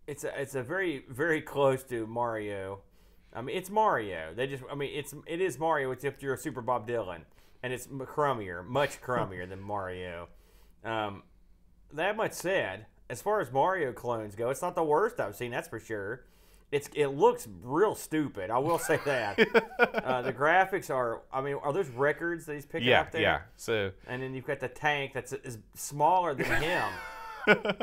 It's a very, very close to Mario. I mean, it's Mario. It is Mario except you're a Super Bob Dylan, and it's crummier, much crummier than Mario. That much said, as far as Mario clones go, it's not the worst I've seen. That's for sure. It looks real stupid. I will say that. The graphics are. I mean, are those records that he's picking up there? Yeah. So. And then you've got the tank that's is smaller than him.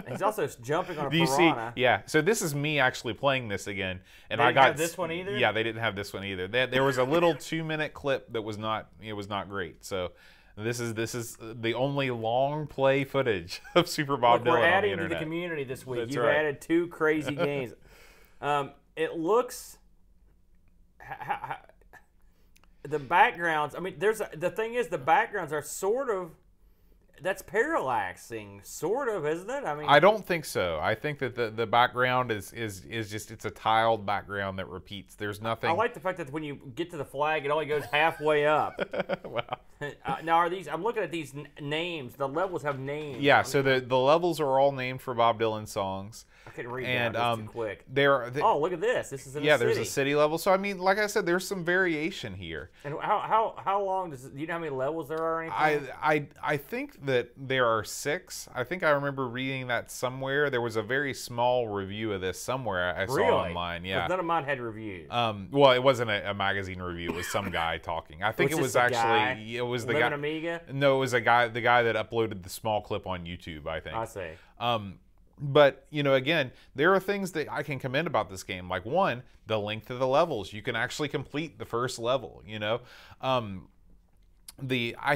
He's also jumping on a Do you piranha. see? Yeah. So this is me actually playing this again, and I got this one either. Yeah, they didn't have this one either. There was a little 2-minute clip that was not. It was not great. So this is the only long play footage of Super Bob Dylan we're adding on the to internet. the community this week. That's You've right. added 2 crazy games. It looks. The backgrounds. I mean, the thing is, the backgrounds are sort of. That's parallaxing, sort of, isn't it? I mean, I don't think so. I think that the background is just it's a tiled background that repeats. There's nothing. I like the fact that when you get to the flag, it only goes halfway up. Wow. Now, are these? I'm looking at these names. The levels have names. Yeah. So the levels are all named for Bob Dylan songs. I couldn't read and that. It's too quick. Oh, look at this. This is in a yeah. city. There's a city level. So I mean, like I said, there's some variation here. And how long does? Do you know how many levels there are? Or anything? I think that there are 6. I think I remember reading that somewhere. There was a very small review of this somewhere I saw online. Yeah. None of mine had reviews. Well, it wasn't a magazine review. It was some guy talking. I think it was actually it was the guy. Amiga? No, it was the guy that uploaded the small clip on YouTube. I think. I see. But, again, there are things that I can commend about this game. Like, one, the length of the levels. You can actually complete the first level, I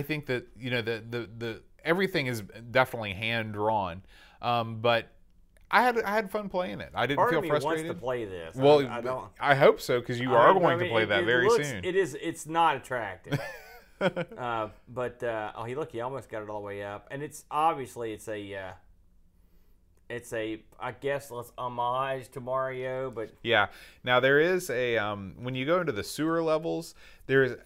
think that, the everything is definitely hand-drawn. But I had fun playing it. I didn't feel frustrated. Part of me wants to play this. Well, I hope so, because you are going to play that very soon. It's not attractive. But he almost got it all the way up. And it's obviously it's a I guess homage to Mario, but yeah. Now there is a when you go into the sewer levels, there's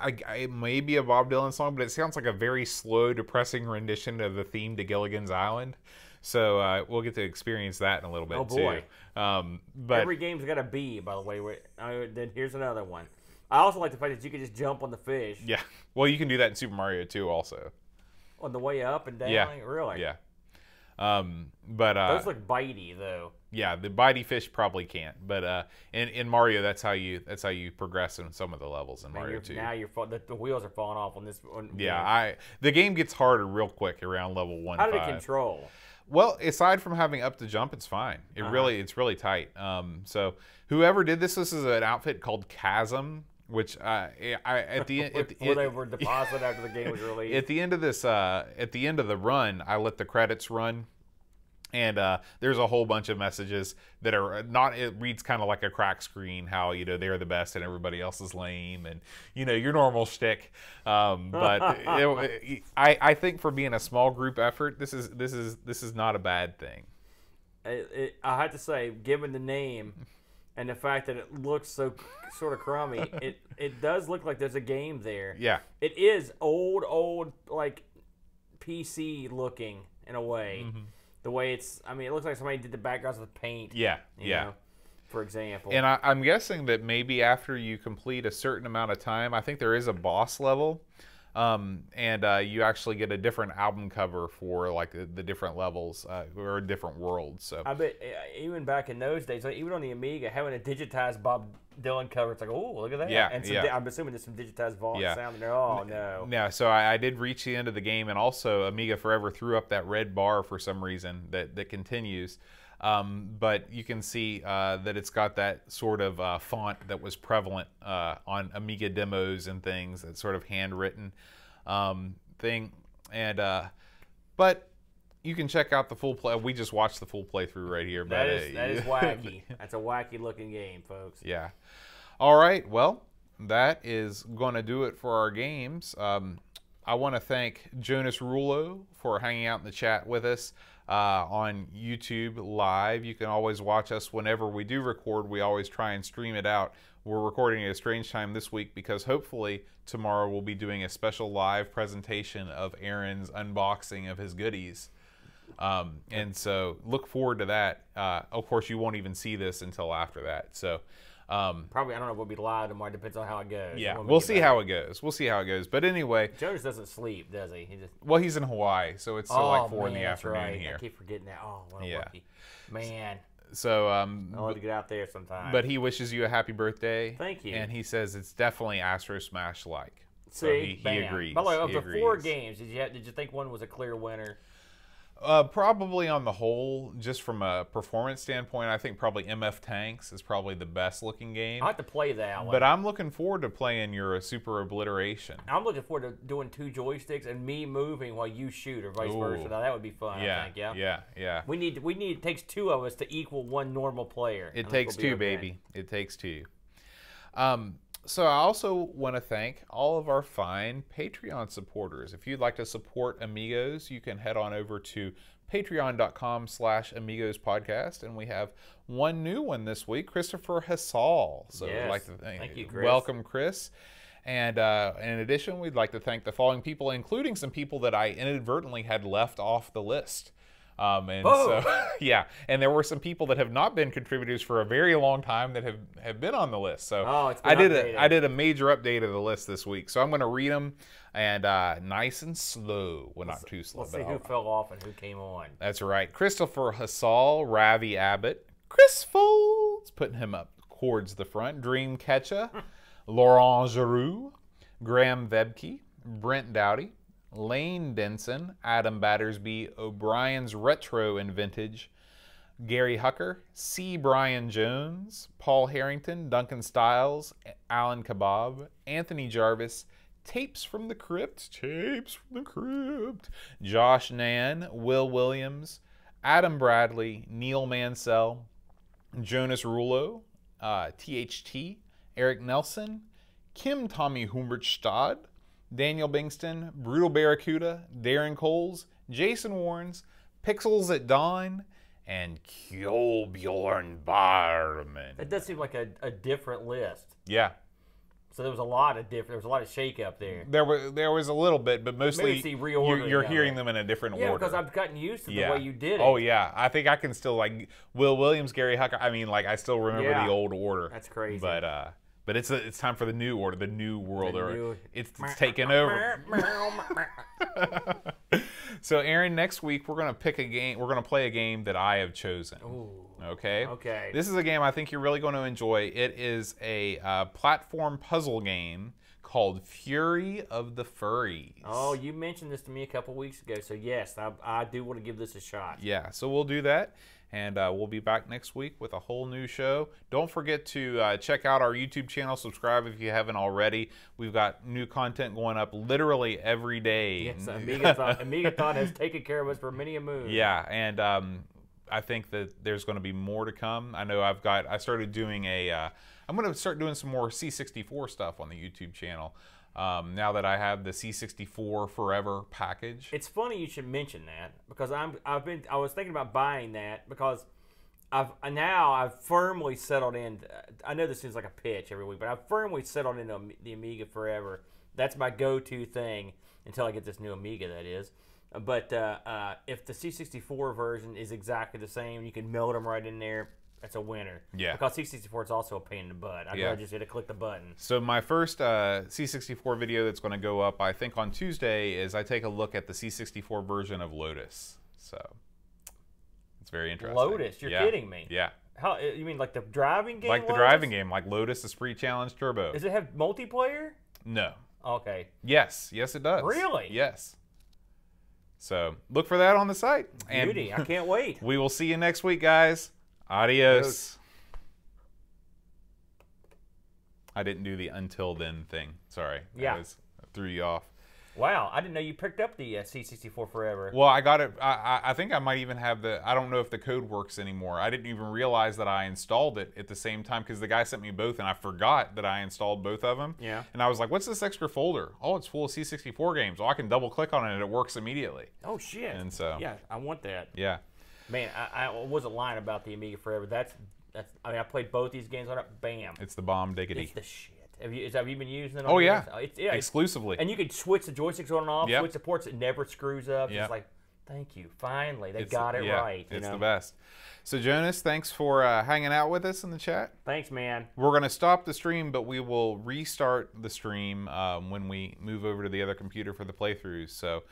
it may be a Bob Dylan song, but it sounds like a very slow, depressing rendition of the theme to Gilligan's Island. So we'll get to experience that in a little bit. Oh boy! Too. But every game's got a B, by the way. Then here's another one. I also like the fact that you can just jump on the fish. Yeah. Well, you can do that in Super Mario 2 also. On the way up and down. Yeah. Really? Yeah. But those look bitey though. Yeah, the bitey fish probably can't. But in Mario, that's how you progress in some of the levels in Mario 2. Now the wheels are falling off on this one. Yeah, the game gets harder real quick around level 1. How did it control? Well, aside from having up to jump, it's fine. It's really tight. So whoever did this is an outfit called Chasm. Which at the end, where they were deposited after the game was released. At the end of this, at the end of the run, I let the credits run, and there's a whole bunch of messages that are not. It reads kind of like a crack screen, how they're the best and everybody else is lame, and your normal shtick. But I think for being a small group effort, this is not a bad thing. I have to say, given the name. And the fact that it looks so sort of crummy, it does look like there's a game there. Yeah. It is old, like, PC looking in a way. Mm-hmm. The way it looks like somebody did the backgrounds with paint. Yeah, for example. And I'm guessing that maybe after you complete a certain amount of time, I think there is a boss level. And you actually get a different album cover for like the different levels or different worlds. So I bet even back in those days, like even on the Amiga, having a digitized Bob Dylan cover, it's like, oh, look at that. Yeah, and I'm assuming there's some digitized sound in there. Oh no. Yeah, so I did reach the end of the game, and also Amiga Forever threw up that red bar for some reason that continues. But you can see that it's got that sort of font that was prevalent on Amiga demos and things, that sort of handwritten thing. And but you can check out the full play. We just watched the full playthrough right here. That is wacky. That's a wacky looking game, folks. Yeah. All right. Well, that is going to do it for our games. I want to thank Jonas Rulo for hanging out in the chat with us. on YouTube live. You can always watch us whenever we do record. We always try and stream it out. We're recording at a strange time this week because hopefully tomorrow we'll be doing a special live presentation of Aaron's unboxing of his goodies. And so look forward to that. Of course, you won't even see this until after that. So probably, I don't know if we'll be live tomorrow. Depends on how it goes. Yeah, we'll see how it goes. We'll see how it goes. But anyway, Jonas doesn't sleep, does he? Well, he's in Hawaii, so it's like 4 in the that's afternoon right. here. I keep forgetting that. Oh, what a lucky man. So I'll have to get out there sometime. But he wishes you a happy birthday. Thank you. And he says it's definitely Astro Smash like. See, so he agrees. By the way, of the 4 games, did you think one was a clear winner? Probably on the whole, just from a performance standpoint, I think probably MF Tanks is probably the best looking game. I have to play that one. But I'm looking forward to playing your Super Obliteration. I'm looking forward to doing 2 joysticks and me moving while you shoot, or vice versa. Now that would be fun. I think. Yeah. We need. It takes 2 of us to equal 1 normal player. It takes 2, baby. It takes 2. So I also want to thank all of our fine Patreon supporters. If you'd like to support Amigos, you can head on over to patreon.com/Amigos podcast. And we have one new one this week, Christopher Hassall. So I'd like to thank you, Chris. Welcome, Chris. And in addition, we'd like to thank the following people, including some people that I inadvertently had left off the list. So yeah, and there were some people that have not been contributors for a very long time that have been on the list. So I did a major update of the list this week. So I'm going to read them and nice and slow. Well, not too slow. Let's see who fell off and who came on. That's right. Christopher Hassall, Ravi Abbott, Chris Folds, putting him up towards the front. Dream Ketcha, Laurent Giroux, Graham Vebke, Brent Dowdy, Lane Denson, Adam Battersby, O'Brien's Retro and Vintage, Gary Hucker, C. Brian Jones, Paul Harrington, Duncan Stiles, Alan Kebab, Anthony Jarvis, Tapes from the Crypt, Josh Nan, Will Williams, Adam Bradley, Neil Mansell, Jonas Rulo, THT, Eric Nelson, Kim Tommy Humbertstad, Daniel Bingston, Brutal Barracuda, Darren Coles, Jason Warrens, Pixels at Dawn, and Kjolbjorn Barman. That does seem like a different list. Yeah. So there was a lot of shake up there. There was a little bit, but mostly you're hearing them in a different order. Yeah, because I've gotten used to the way you did it. Oh yeah, I think I can still like Will Williams, Gary Hucker. I mean, like I still remember the old order. That's crazy. But it's time for the new order, the new world order. It's taking over. So Aaron, next week we're gonna pick a game. We're gonna play a game that I have chosen. Ooh. Okay. Okay. This is a game I think you're really going to enjoy. It is a platform puzzle game called Fury of the Furries. Oh, you mentioned this to me a couple weeks ago, so yes, I do want to give this a shot. Yeah, so we'll do that, and we'll be back next week with a whole new show. Don't forget to check out our YouTube channel, subscribe if you haven't already. We've got new content going up literally every day. Yes, Amigathon has taken care of us for many a moon. Yeah, and I think that there's going to be more to come. I know I started doing I'm going to start doing some more C64 stuff on the YouTube channel now that I have the C64 Forever package. It's funny you should mention that because I was thinking about buying that because I've firmly settled in. I know this seems like a pitch every week, but I've firmly settled into the Amiga Forever. That's my go-to thing until I get this new Amiga, that is. But if the C64 version is exactly the same, you can meld them right in there. That's a winner. Yeah. Because C64 is also a pain in the butt. I'd rather just hit click the button. So my first C64 video that's going to go up, I think on Tuesday, is I take a look at the C64 version of Lotus. So it's very interesting. Lotus? You're kidding me. Yeah. How, you mean like the driving game? Like the driving game, like Lotus, the Spree Challenge Turbo. Does it have multiplayer? No. Okay. Yes. Yes, it does. Really? Yes. So look for that on the site. Beauty. I can't wait. We will see you next week, guys. Adios. I didn't do the until then thing. Sorry. Yeah. I threw you off. Wow, I didn't know you picked up the C64 Forever. Well, I got it. I think I might even have the. I don't know if the code works anymore. I didn't even realize that I installed it at the same time because the guy sent me both, and I forgot that I installed both of them. Yeah. And I was like, "What's this extra folder? Oh, it's full of C64 games. Oh, I can double click on it, and it works immediately." Oh shit. And so. Yeah, I want that. Yeah. Man, I wasn't lying about the Amiga Forever. That's. I mean, I played both these games on it. Bam. It's the bomb diggity. It's the shit. Have you been using it? Oh yeah. Yeah, exclusively. And you could switch the joysticks on and off. Yep. Switch the ports. It never screws up. Yep. It's like, thank you. Finally, they got it right. It's the best. So Jonas, thanks for hanging out with us in the chat. Thanks, man. We're going to stop the stream, but we will restart the stream when we move over to the other computer for the playthroughs. So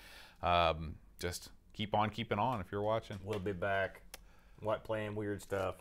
just keep on keeping on if you're watching. We'll be back. Playing weird stuff.